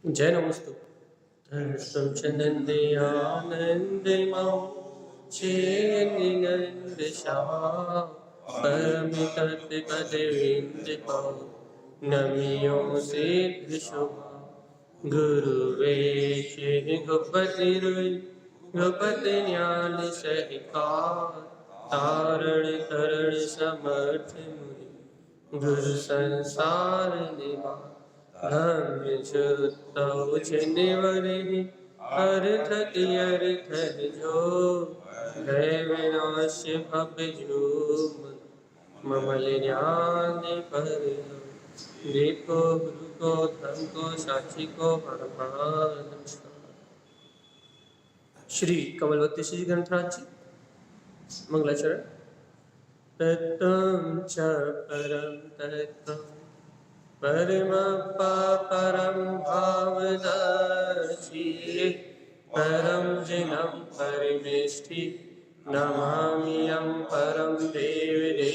जय नमस्तु धर्षं च नन्दयानन्दमौ चेन्निनन्दशः परमितत्पदेन्द्रिपौ नमियो सिद्धिशुभा गुरुवे श्री गोपतिरुई गोपति ज्ञान सहिकार तारण तरण समर्थ मुनि गुरु संसार निवार धम्म जुतौ जिनवरि अर्थ अर्थ जो भय विनाश भव जो ममल ज्ञान पर देखो गुरु को धर्म को साक्षी को परमार नमस्कार। श्री कमलवती श्री ग्रंथराज जी मंगलाचरण। तत्त्वं च परं तत्त्वं परमं भावदर्शी परं जिनं परमेष्ठि नमाम्यहं परं देवदेवस्य।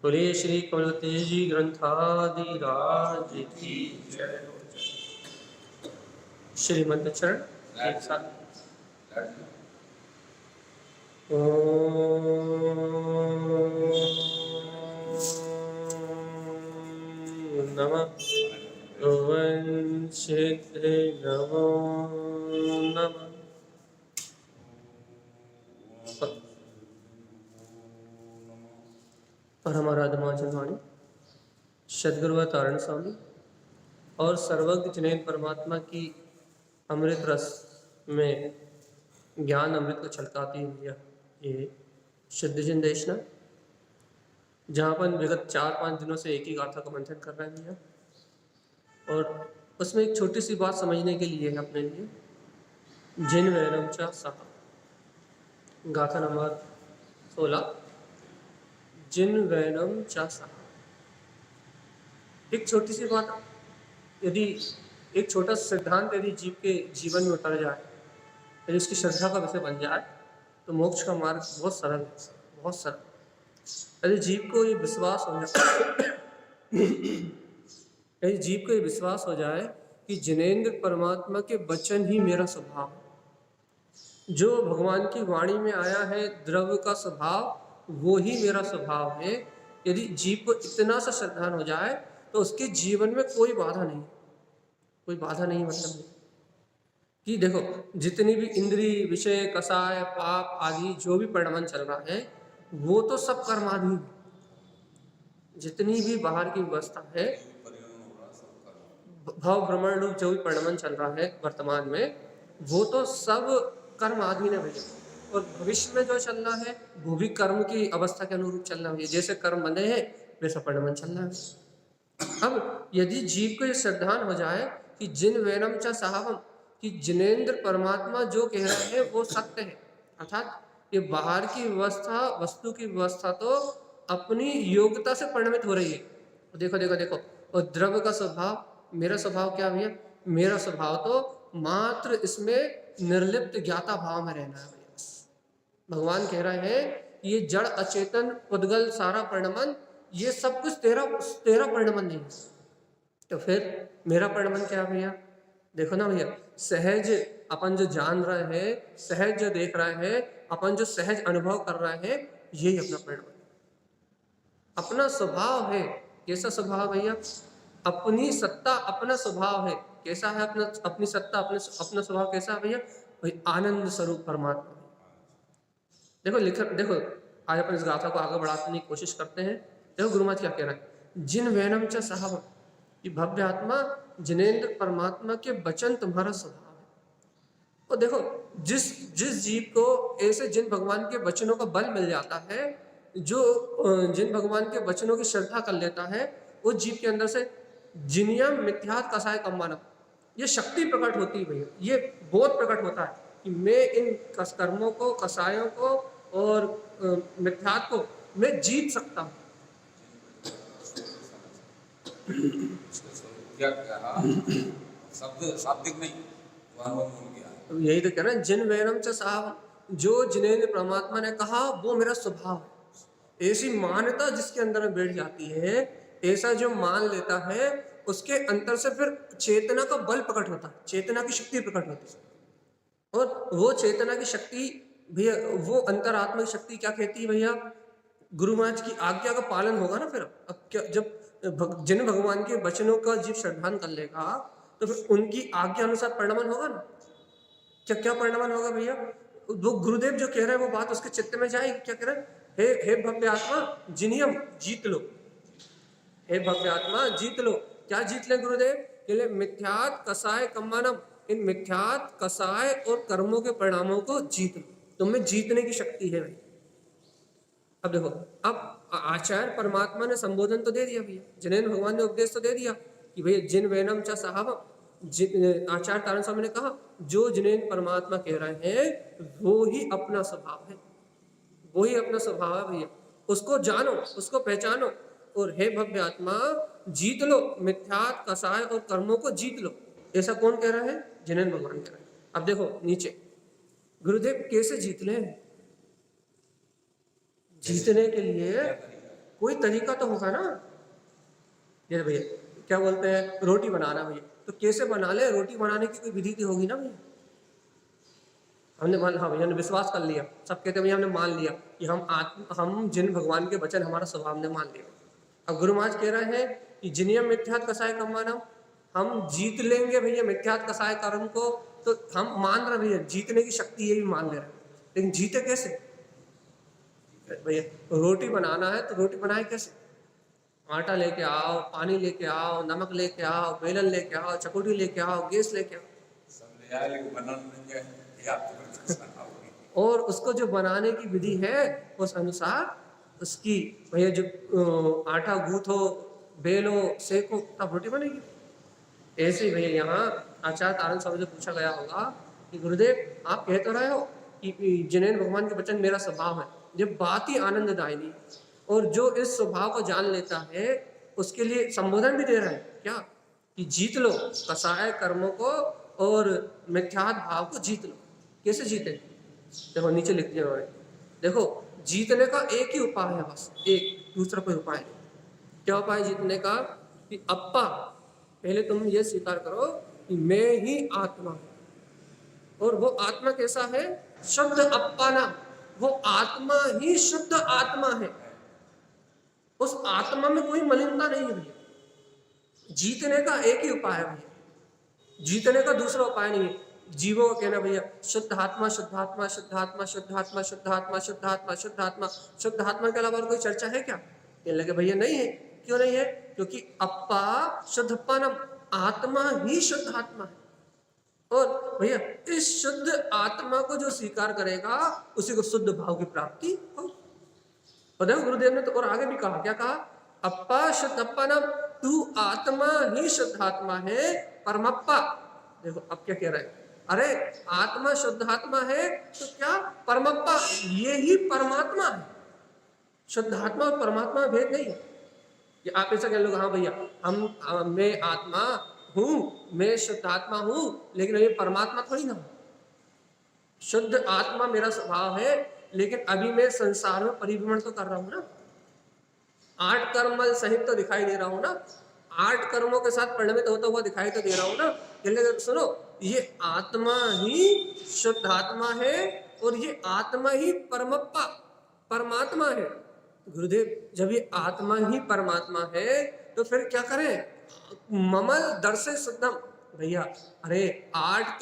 बोलिए श्री कमलवती जी ग्रंथाधिराज की जय। श्रीमंत चरण एक साथ। नमः वंशिते नमो नमः। परमाराधमाचरवाणी सद्गुरुवतारण स्वामी और सर्वज्ञ जिनेन्द्र परमात्मा की अमृत रस में ज्ञान अमृत को छलकाती हुई ये शुद्ध जिन देशना, जहाँ पर विगत 4-5 दिनों से एक ही गाथा का मंथन कर रहे हैं और उसमें एक छोटी सी बात समझने के लिए है अपने लिए। जिन वैनम चा सहा, गाथा नंबर 16। जिन वैनम चा सहा, एक छोटी सी बात, यदि एक छोटा सिद्धांत यदि जीव के जीवन में उतर जाए, यदि उसकी श्रद्धा का विषय बन जाए तो मोक्ष का मार्ग बहुत सरल है, बहुत सरल। यदि जीव को ये विश्वास हो जाए यदि जीव को ये विश्वास हो जाए कि जिनेन्द्र परमात्मा के वचन ही मेरा स्वभाव, जो भगवान की वाणी में आया है द्रव्य का स्वभाव वो ही मेरा स्वभाव है, यदि जीव को इतना सा श्रद्धान हो जाए तो उसके जीवन में कोई बाधा नहीं, कोई बाधा नहीं। मतलब कि देखो, जितनी भी इंद्रिय विषय कसाय पाप आदि जो भी परिणमन चल रहा है वो तो सब कर्माधीन। जितनी भी बाहर की व्यवस्था है, भाव भ्रमण रूप जो भी परिणमन चल रहा है वर्तमान में, वो तो सब कर्माधीन है भैया। और भविष्य में जो चलना है वो भी कर्म की अवस्था के अनुरूप चलना है। जैसे कर्म बंधे हैं वैसा परिणमन चलना है। अब यदि जीव को ये श्रद्धान हो जाए कि जिन वैनम चा साहबम, कि जिनेन्द्र परमात्मा जो कह रहे हैं वो सत्य है, अर्थात ये बाहर की व्यवस्था वस्तु की व्यवस्था तो अपनी योग्यता से परिणमित हो रही है। देखो देखो देखो, और द्रव्य का स्वभाव, मेरा स्वभाव क्या भैया? मेरा स्वभाव तो मात्र इसमें निर्लिप्त ज्ञाता भाव में रहना है भैया। भगवान कह रहे हैं ये जड़ अचेतन उद्गल सारा परिणमन, ये सब कुछ तेरा परिणमन नहीं है। तो फिर मेरा परिणमन क्या भैया? देखो ना भैया, सहज अपन जो जान रहे हैं, सहज जो देख रहे हैं, अपन जो सहज अनुभव कर रहे हैं, यही अपना परिणमन, अपना स्वभाव है। कैसा स्वभाव भैया? अपनी सत्ता अपना स्वभाव है। कैसा है अपना, अपनी सत्ता अपना स्वभाव कैसा है भैया? भाई आनंद स्वरूप परमात्मा। देखो देखो, आज अपन इस गाथा को आगे बढ़ाने की कोशिश करते हैं। देखो गुरु महाराज क्या कह रहे हैं, जिन वैनम च साहब, कि भव्य आत्मा जिनेन्द्र परमात्मा के वचन तुम्हारा स्वभाव है। और देखो, जिस जीव को ऐसे जिन भगवान के वचनों का बल मिल जाता है, जो जिन भगवान के वचनों की श्रद्धा कर लेता है, उस जीव के अंदर से जिनियम मिथ्यात कसाय कम्मानम, ये शक्ति प्रकट होती है भैया। ये बोध प्रकट होता है कि मैं इन कर्मों को, कसायों को और मिथ्यात को मैं जीत सकता हूँ। क्या कहा? शब्द शाब्दिक नहीं, यही तो कह रहे हैं, जिन वैनम च साहब, जो जिनेन्द्र परमात्मा ने कहा वो मेरा स्वभाव है। ऐसी मान्यता जिसके अंदर में बैठ जाती है, ऐसा जो मान लेता है उसके अंतर से फिर चेतना का बल प्रकट होता है, चेतना की शक्ति प्रकट होती है। और वो चेतना की शक्ति भैया, वो अंतरात्मा की शक्ति क्या कहती है भैया, गुरु महाराज की आज्ञा का पालन होगा ना। फिर अब क्या, जब जिन भगवान के वचनों का जीव श्रद्धान कर लेगा तो फिर उनकी आज्ञा अनुसार परिणमन होगा ना। क्या क्या परिणमन होगा भैया, वो गुरुदेव जो कह रहे हैं वो बात उसके चित्त में जाएगी। क्या कह रहे हैं, हे भव्य आत्मा जिनियम जीत लो, हे भव्य आत्मा जीत लो। क्या जीत ले गुरुदेव, कह ले मिथ्यात कसाय कम्मानम, इन मिथ्यात कसाय और कर्मों के परिणामों को जीत लो। तुम्हें जीतने की शक्ति है भाई। अब देखो, अब आचार्य परमात्मा ने संबोधन तो दे दिया भैया, जिनेन्द्र भगवान ने उपदेश तो दे दिया कि भैया जिन वैनम च साहब, आचार्य तारण स्वामी ने कहा जो जिनेन्द्र परमात्मा कह रहे हैं वो ही अपना स्वभाव है, वो ही अपना स्वभाव है भैया। उसको जानो, उसको पहचानो, और हे भव्य आत्मा जीत लो मिथ्यात कसाय और कर्मों को जीत लो। ऐसा कौन कह रहा है, जिनेन्द्र भगवान कह रहे हैं। अब देखो नीचे, गुरुदेव कैसे जीत ले, जीतने के लिए कोई तरीका तो होगा ना। ये भैया क्या बोलते हैं, रोटी बनाना भैया, तो कैसे बना ले, रोटी बनाने की कोई विधि तो होगी ना भैया। हमने मान, हाँ भैया, हमने विश्वास कर लिया, सब कहते हैं भैया हमने मान लिया कि हम जिन भगवान के वचन हमारा स्वभाव ने मान लिया। अब गुरु महाराज कह रहे हैं कि जिनियम मिथ्यात कसाय कम्मानम, हम जीत लेंगे भैया मिथ्यात कसाय कर्म को। तो हम मान रहे भैया जीतने की शक्ति, ये भी मान ले रहे हैं, लेकिन जीते कैसे भैया। रोटी बनाना है तो रोटी बनाए कैसे, आटा लेके आओ, पानी लेके आओ, नमक लेके आओ, बेलन लेके आओ, चकोटी लेके आओ, गैस लेके आओ, सब ले आए लेकिन बना नहीं है, ये आप तो बनाओगे। और उसको जो बनाने की विधि है उस अनुसार उसकी भैया जो आटा गूथो, बेलो, सेको, तब रोटी बनेगी। ऐसे ही भैया यहाँ आचार्य तारण स्वामी से पूछा गया होगा कि गुरुदेव आप कह तो रहे हो कि जिनेन्द्र भगवान के वचन मेरा स्वभाव है, जब बात ही आनंददायिनी, और जो इस स्वभाव को जान लेता है उसके लिए संबोधन भी दे रहा है क्या, कि जीत लो कसाय कर्मों को और मिथ्यात भाव को जीत लो। कैसे जीते, देखो नीचे लिख दिया उन्होंने, देखो जीतने का एक ही उपाय है बस, एक, दूसरा कोई उपाय नहीं। क्या उपाय जीतने का, कि अप्पा पहले तुम ये स्वीकार करो कि मैं ही आत्मा हूं। और वो आत्मा कैसा है, शुद्ध अप्पाना, वो आत्मा ही शुद्ध आत्मा है, उस आत्मा में कोई मलिनता नहीं है भैया। जीतने का एक ही उपाय है भैया, जीतने का दूसरा उपाय नहीं है। जीवों का कहना भैया शुद्धात्मा शुद्धात्मा शुद्धात्मा शुद्धात्मा शुद्धात्मा शुद्धात्मा शुद्धात्मा शुद्धात्मा के अलावा और कोई चर्चा है क्या, कहने लगे भैया नहीं है। क्यों नहीं है, क्योंकि अप्पा शुद्धप्पानम, आत्मा ही शुद्ध आत्मा है। और भैया इस शुद्ध आत्मा को जो स्वीकार करेगा उसी को शुद्ध भाव की प्राप्ति हो। और देखो गुरुदेव ने तो और आगे भी कहा, क्या कहा, अप्पा शुद्धप्पानम, तू आत्मा ही शुद्ध आत्मा है परमप्पा। देखो अब क्या कह रहे हैं, अरे आत्मा शुद्ध आत्मा है तो क्या परमप्पा, ये ही परमात्मा है। शुद्ध आत्मा और परमात्मा में भेद नहीं है। ये आप ऐसा कह लो, हाँ भैया मैं आत्मा हूं, मैं शुद्ध आत्मा हूं, लेकिन ये परमात्मा थोड़ी ना। शुद्ध आत्मा मेरा स्वभाव है, लेकिन अभी मैं संसार में परिभ्रमण तो कर रहा हूं ना, 8 कर्म सहित तो दिखाई दे रहा हूं ना, 8 कर्मों के साथ परिणमित होता हुआ दिखाई तो दे रहा हूं ना। इसलिए सुनो, ये आत्मा ही शुद्ध आत्मा है और ये आत्मा ही परमप्पा परमात्मा है। गुरुदेव जब ये आत्मा ही परमात्मा है तो फिर क्या करें, ममल दर्शे शुद्धम भैया, अरे 8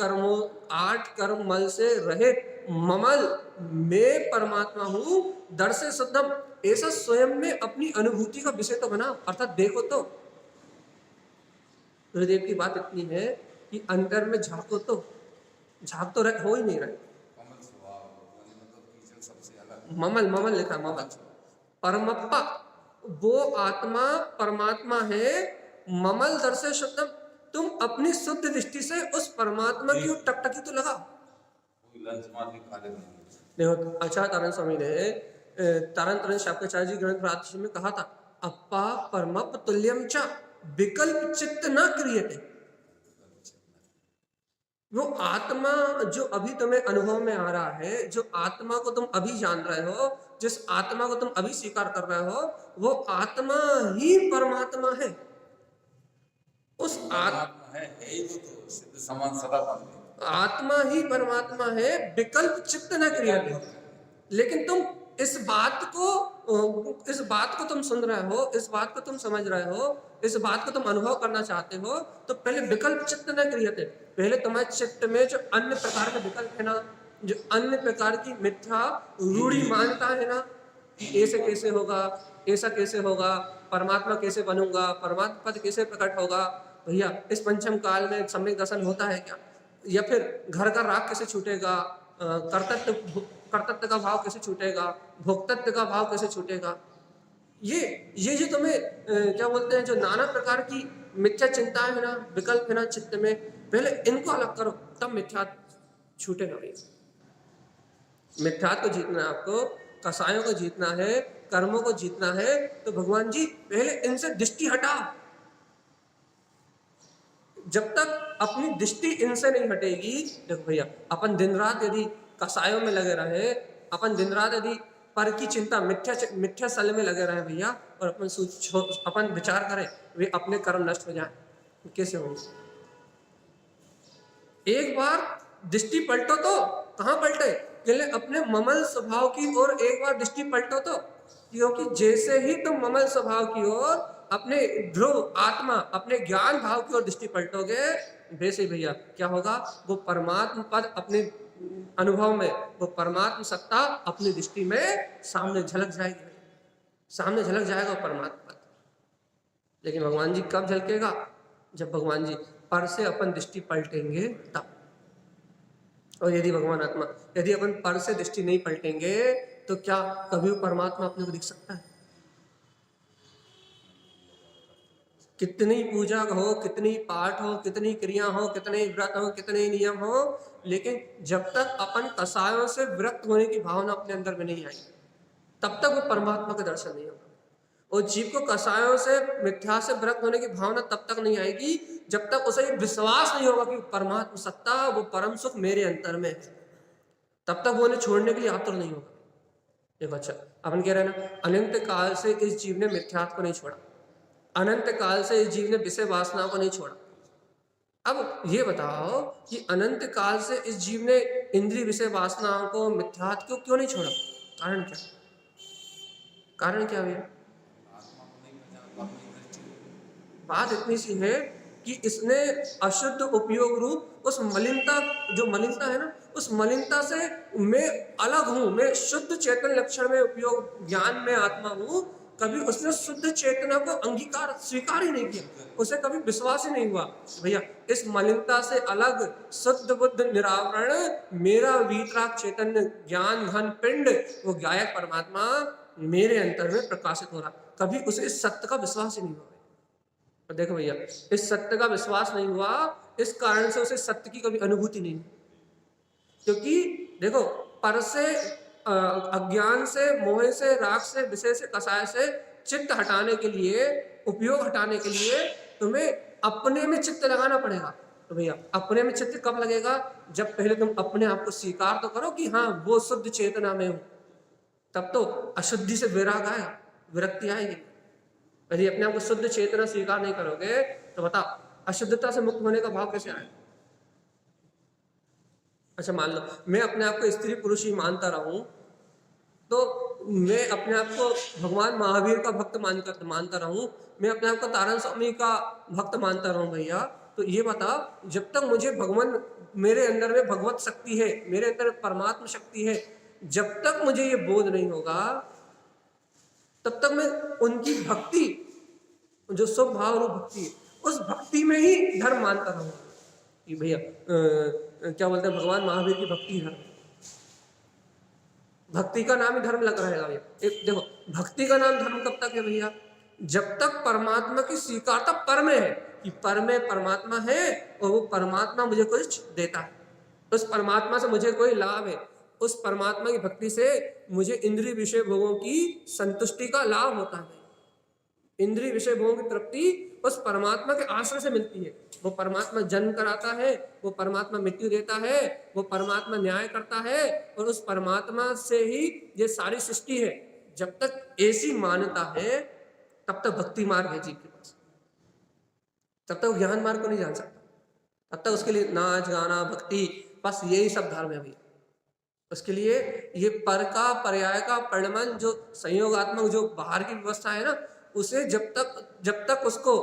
कर्म मल से रहित ममल, मैं परमात्मा हूं, दर्शे शुद्धम, ऐसा स्वयं में अपनी अनुभूति का विषय तो बना, अर्थात देखो तो। गुरुदेव की बात इतनी है कि अंदर में झांको तो, झांक तो हो ही नहीं रहे। कमल स्वभाव, मतलब कीचड़ सबसे अलग। ममल लिखा, ममल परमप्पा, वो आत्मा परमात्मा है। ममल दर्शे शुद्धम, तुम अपनी शुद्ध दृष्टि से उस परमात्मा की टकटकी तो लगाओ। कोई लंच मार के खा लेते हैं। देखो आचार्य तारण स्वामी ने तारण शाक्याचार्य जी ग्रंथ प्रातः में कहा था, अप्पा परमप तुल्यम च विकल्प चित्त न क्रियते। वो आत्मा जो अभी तुम्हें अनुभव में आ रहा है, जो आत्मा को तुम अभी जान रहे हो, जिस आत्मा को तुम अभी स्वीकार कर रहे हो, वो आत्मा ही परमात्मा है। परमात्मा है ही तो सिद्ध समान सदा बन आत्मा ही परमात्मा है, विकल्प चित्त न क्रियते। लेकिन तुम इस बात को तुम सुन रहे हो, इस बात को तुम समझ रहे हो, इस बात को तुम अनुभव करना चाहते हो, तो पहले विकल्प चित्त न क्रियते, पहले तुम्हारे चित्त में जो अन्य प्रकार के विकल्प है ना, जो अन्य प्रकार की मिथ्या रूढ़ी मानता है ना, कि ऐसे कैसे होगा, ऐसा कैसे होगा, परमात्मा कैसे बनूंगा, परमात्मा पद कैसे प्रकट होगा, भैया इस पंचम काल में सम्यक दर्शन होता है क्या, या फिर घर का राग कैसे छूटेगा, कर्तव्य का भाव कैसे छूटेगा, भोक्तत्व का भाव कैसे छूटेगा, ये जो तुम्हें क्या बोलते हैं, जो नाना प्रकार की मिथ्या चिंताएं है ना, विकल्प है ना चित्त में, पहले इनको अलग करो, तब मिथ्या छूटेगा। भैया मिथ्यात को जीतना है आपको, कसायों को जीतना है, कर्मों को जीतना है, तो भगवान जी पहले इनसे दृष्टि हटाओ। जब तक अपनी दृष्टि इनसे नहीं हटेगी, देखो भैया अपन दिन रात यदि कसायों में लगे रहे, अपन दिन रात यदि पर की चिंता मिथ्या सल में लगे रहे भैया, और अपन विचार करें वे अपने कर्म नष्ट हो जाए, कैसे होंगे। एक बार दृष्टि पलटो, तो कहां पलटे, केवल अपने ममल स्वभाव की ओर एक बार दृष्टि पलटो, तो क्योंकि जैसे ही तुम ममल स्वभाव की ओर, अपने ध्रुव आत्मा, अपने ज्ञान भाव की ओर दृष्टि पलटोगे, वैसे भैया क्या होगा, वो परमात्मा पद अपने अनुभव में, वो परमात्मा सत्ता अपनी दृष्टि में सामने झलक जाएगी, सामने झलक जाएगा परमात्मा पद। लेकिन भगवान जी कब झलकेगा, जब भगवान जी पर से अपन दृष्टि पलटेंगे तब। और यदि भगवान आत्मा, यदि अपन पर से दृष्टि नहीं पलटेंगे, तो क्या कभी परमात्मा अपने को दिख सकता है। कितनी पूजा हो, कितनी पाठ हो, कितनी क्रिया हो, कितने व्रत हो, कितने नियम हो, लेकिन जब तक अपन कसायों से विरक्त होने की भावना अपने अंदर में नहीं आई, तब तक वो परमात्मा का दर्शन नहीं होगा। और जीव को कसायों से, मिथ्या से विरक्त होने की भावना तब तक नहीं आएगी जब तक उसे विश्वास नहीं होगा कि परमात्मा सत्ता, वो परम सुख मेरे अंतर में है, तब तक वो उन्हें छोड़ने के लिए आतुर नहीं होगा। देखो अच्छा, अपन कह रहे हैं ना, अनंत काल से इस जीव ने मिथ्यात्व को नहीं छोड़ा, अनंत काल से इस जीव ने विषय वासनाओं को नहीं छोड़ा। अब ये बताओ कि अनंत काल से इस जीव ने इंद्रिय विषय वासनाओं को, मिथ्यात्व को क्यों नहीं छोड़ा, कारण क्या, कारण क्या भैया। बात इतनी सी है कि इसने अशुद्ध उपयोग रूप उस मलिनता, जो मलिनता है ना, उस मलिनता से मैं अलग हूं, मैं शुद्ध चेतन लक्षण में उपयोग ज्ञान में आत्मा हूं, कभी उसने शुद्ध चेतना को अंगीकार स्वीकार ही नहीं किया, उसे कभी विश्वास ही नहीं हुआ भैया इस मलिनता से अलग शुद्ध बुद्ध निरावरण मेरा वीतराग चैतन्य ज्ञान घन पिंड, वो गायक परमात्मा मेरे अंतर में प्रकाशित हो रहा, कभी उसे इस सत्य का विश्वास ही नहीं हुआ। तो देखो भैया इस सत्य का विश्वास नहीं हुआ, इस कारण से उसे सत्य की कभी अनुभूति नहीं, क्योंकि देखो पर से अज्ञान से, मोह से, राग से, विषय से, कसाय से चित्त हटाने के लिए, उपयोग हटाने के लिए तुम्हें अपने में चित्त लगाना पड़ेगा। तो भैया अपने में चित्त कब लगेगा, जब पहले तुम अपने आप को स्वीकार तो करो कि हाँ वो शुद्ध चेतना में हूं, तब तो अशुद्धि से विराग आएगा, विरक्ति आएगी। यदि अपने आप को शुद्ध चेतना स्वीकार नहीं करोगे तो बताओ अशुद्धता से मुक्त होने का भाव कैसे आएगा। अच्छा मान लो मैं अपने आप को स्त्री पुरुष ही मानता रहूं, तो मैं अपने आप को भगवान महावीर का भक्त मानता रहूं, मैं अपने आप को तारण स्वामी का भक्त मानता रहूं भैया, तो ये बता जब तक मुझे भगवान, मेरे अंदर में भगवत शक्ति है, मेरे अंदर परमात्मा शक्ति है, जब तक मुझे ये बोध नहीं होगा तब तक मैं उनकी भक्ति, जो शुभ भाव रूप भक्ति है, उस भक्ति में ही धर्म मानता रहूंगा कि भैया क्या बोलते हैं, भगवान महावीर की भक्ति धर्म, भक्ति का नाम ही धर्म लग रहेगा भैया। एक देखो भक्ति का नाम धर्म कब तक है भैया, जब तक परमात्मा की स्वीकारता पर में है कि पर में परमात्मा है और वो परमात्मा मुझे कुछ देता है, उस परमात्मा से मुझे कोई लाभ है, उस परमात्मा की भक्ति से मुझे इंद्रिय विषय भोगों की संतुष्टि का लाभ होता है। इंद्रिय विषय भोगों की तृप्ति उस परमात्मा के आश्रय से मिलती है। वो परमात्मा जन्म कराता है, वो परमात्मा मृत्यु देता है, वो परमात्मा न्याय करता है, और उस परमात्मा से ही ये सारी सृष्टि है। जब तक ऐसी मान्यता है तब तक भक्ति मार्ग है जीव के पास, तब तक वो ज्ञान मार्ग को नहीं जान सकता। तब तक उसके लिए नाच गाना भक्ति बस यही सब धर्म है भैया। उसके लिए ये पर का पर्याय का परिणमन जो संयोगात्मक जो बाहर की व्यवस्था है ना, उसे जब तक उसको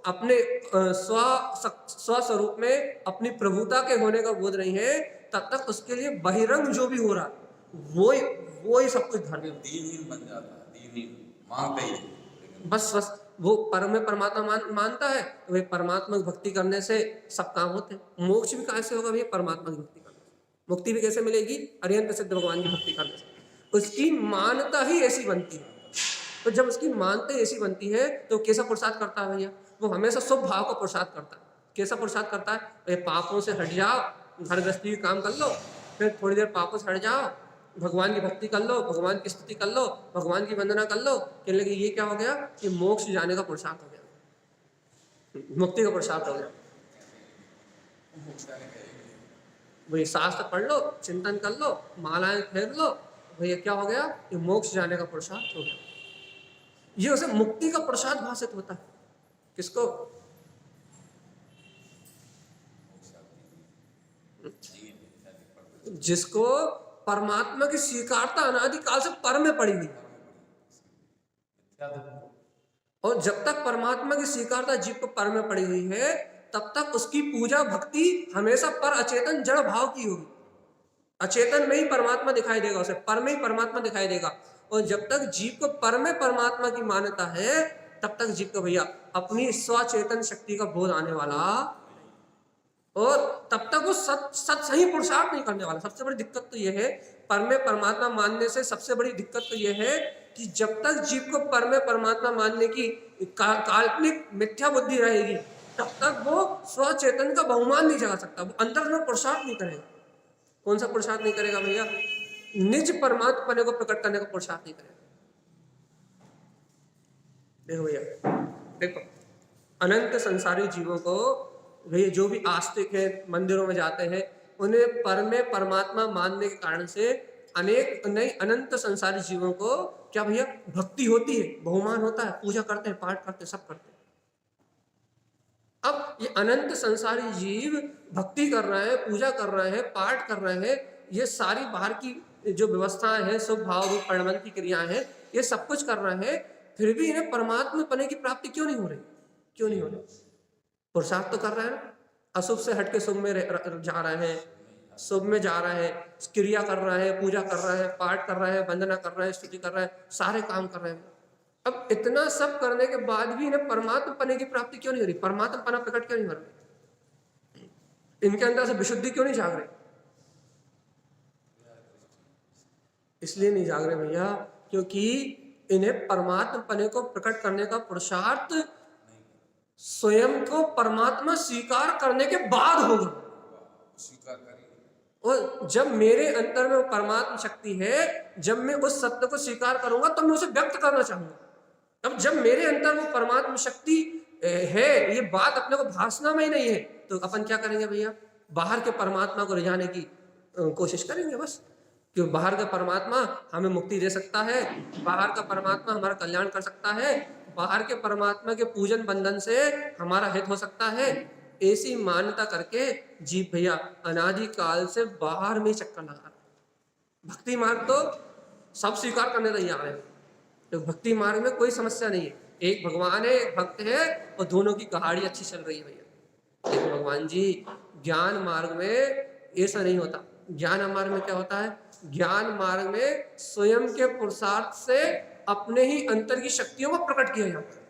अपने स्व स्वरूप में अपनी प्रभुता के होने का बोध नहीं है, तब तक उसके लिए बहिरंग जो भी हो रहा वो ही सब कुछ धर्म है। दीनहीन बन जाता है, दीनहीन मानते ही नहीं, लेकिन बस वो में परमात्मा मानता है तो भाई परमात्मा की भक्ति करने से सब काम होते हैं। मोक्ष भी कैसे होगा भैया? परमात्मा की भक्ति करने से। मुक्ति भी कैसे मिलेगी? अरिहंत सिद्ध भगवान की भक्ति करने से। उसकी मानता ही ऐसी बनती है। तो जब उसकी मानता ही ऐसी बनती है तो कैसा प्रसाद करता है भैया? वो हमेशा शुभ भाव का प्रसाद करता है। कैसा प्रसाद करता है? भाई पापों से हट जाओ, घर गृहस्थी का काम कर लो, फिर थोड़ी देर पापों से हट जाओ, भगवान की भक्ति कर लो, भगवान की स्तुति कर लो, भगवान की वंदना कर लो। कहने लगे ये क्या हो गया? कि मोक्ष जाने का पुरुषार्थ हो गया, मुक्ति का पुरुषार्थ हो गया। वही शास्त्र पढ़ लो, चिंतन कर लो, मालाएं फेर लो, भैया क्या हो गया? कि मोक्ष जाने का पुरुषार्थ हो गया। ये उसे मुक्ति का प्रसाद भाषित होता है। किसको? जिसको परमात्मा की स्वीकारता अनादि काल से पर में पड़ी हुई। और जब तक परमात्मा की स्वीकारता जीव को पर में पड़ी हुई है, तब तक उसकी पूजा भक्ति हमेशा पर अचेतन जड़ भाव की होगी। अचेतन में ही परमात्मा दिखाई देगा, उसे पर में ही परमात्मा दिखाई देगा। और जब तक जीव को पर में परमात्मा की मान्यता है, तब तक जीव को भैया अपनी स्वचेतन शक्ति का बोध आने वाला, और तब तक वो सत सही पुरुषार्थ नहीं करने वाला। सबसे बड़ी दिक्कत तो यह है, पर में परमात्मा मानने से सबसे बड़ी दिक्कत तो यह है कि जब तक जीव को पर में परमात्मा मानने की काल्पनिक मिथ्या बुद्धि रहेगी, तब तक वो स्वचेतन का बहुमान नहीं जगा सकता, वो अंतर में पुरुषार्थ नहीं करेगा। कौन सा पुरुषार्थ नहीं करेगा भैया? निज परमात्मा को प्रकट करने का पुरुषार्थ नहीं करेगा। देखो भैया, देखो अनंत संसारी जीवों को भैया जो भी आस्तिक है, मंदिरों में जाते हैं, उन्हें पर में परमात्मा मानने के कारण से अनेक नई अनंत संसारी जीवों को क्या भैया भक्ति होती है, बहुमान होता है, पूजा करते हैं, पाठ करते हैं, सब करते हैं। अब ये अनंत संसारी जीव भक्ति कर रहे हैं, पूजा कर रहे हैं, पाठ कर रहे हैं, ये सारी बाहर की जो व्यवस्थाएं हैं, शुभ भाव रूप परिणमन की क्रियाएं हैं, ये सब कुछ कर रहे हैं, फिर भी इन्हें परमात्मा पने की प्राप्ति क्यों नहीं हो रही? क्यों नहीं हो रही? पुरुषार्थ तो कर रहे हैं ना, अशुभ से हटके शुभ में जा रहे हैं, शुभ में जा रहे हैं, क्रिया कर रहे हैं, पूजा कर रहे हैं, पाठ कर रहे हैं, वंदना कर रहे हैं, स्तुति कर रहे हैं, सारे काम कर रहे हैं। अब इतना सब करने के बाद भी इन्हें परमात्मा पने की प्राप्ति क्यों नहीं हो रही? परमात्मा पना प्रकट क्यों नहीं हो रही? इनके अंदर से विशुद्धि क्यों नहीं जाग रही? इसलिए नहीं जाग रहे भैया, क्योंकि इन्हें परमात्मा पने को प्रकट करने का पुरुषार्थ स्वयं को परमात्मा स्वीकार करने के बाद होगा। स्वीकार करिए। और जब मेरे अंतर में वो परमात्मा शक्ति है, जब मैं उस सत्य को स्वीकार करूंगा तो मैं उसे व्यक्त करना चाहूंगा। अब जब मेरे अंतर वो परमात्मा शक्ति है, ये बात अपने को भासना में ही नहीं है, तो अपन क्या करेंगे भैया? बाहर के परमात्मा को रिझाने की कोशिश करेंगे बस, कि बाहर का परमात्मा हमें मुक्ति दे सकता है, बाहर का परमात्मा हमारा कल्याण कर सकता है, बाहर के परमात्मा के पूजन बंधन से हमारा हित हो सकता है। ऐसी मान्यता करके जीव भैया अनादि काल से बाहर में चक्कर लगा रहा है। भक्ति मार्ग तो सब स्वीकार करने तैयार है, तो भक्ति मार्ग में कोई समस्या नहीं है। एक भगवान है, एक भक्त है, और दोनों की कहानी अच्छी चल रही है भैया। लेकिन भगवान जी ज्ञान मार्ग में ऐसा नहीं होता। ज्ञान मार्ग में क्या होता है? ज्ञान मार्ग में स्वयं के पुरुषार्थ से अपने ही अंतर की शक्तियों को प्रकट किया जाता है,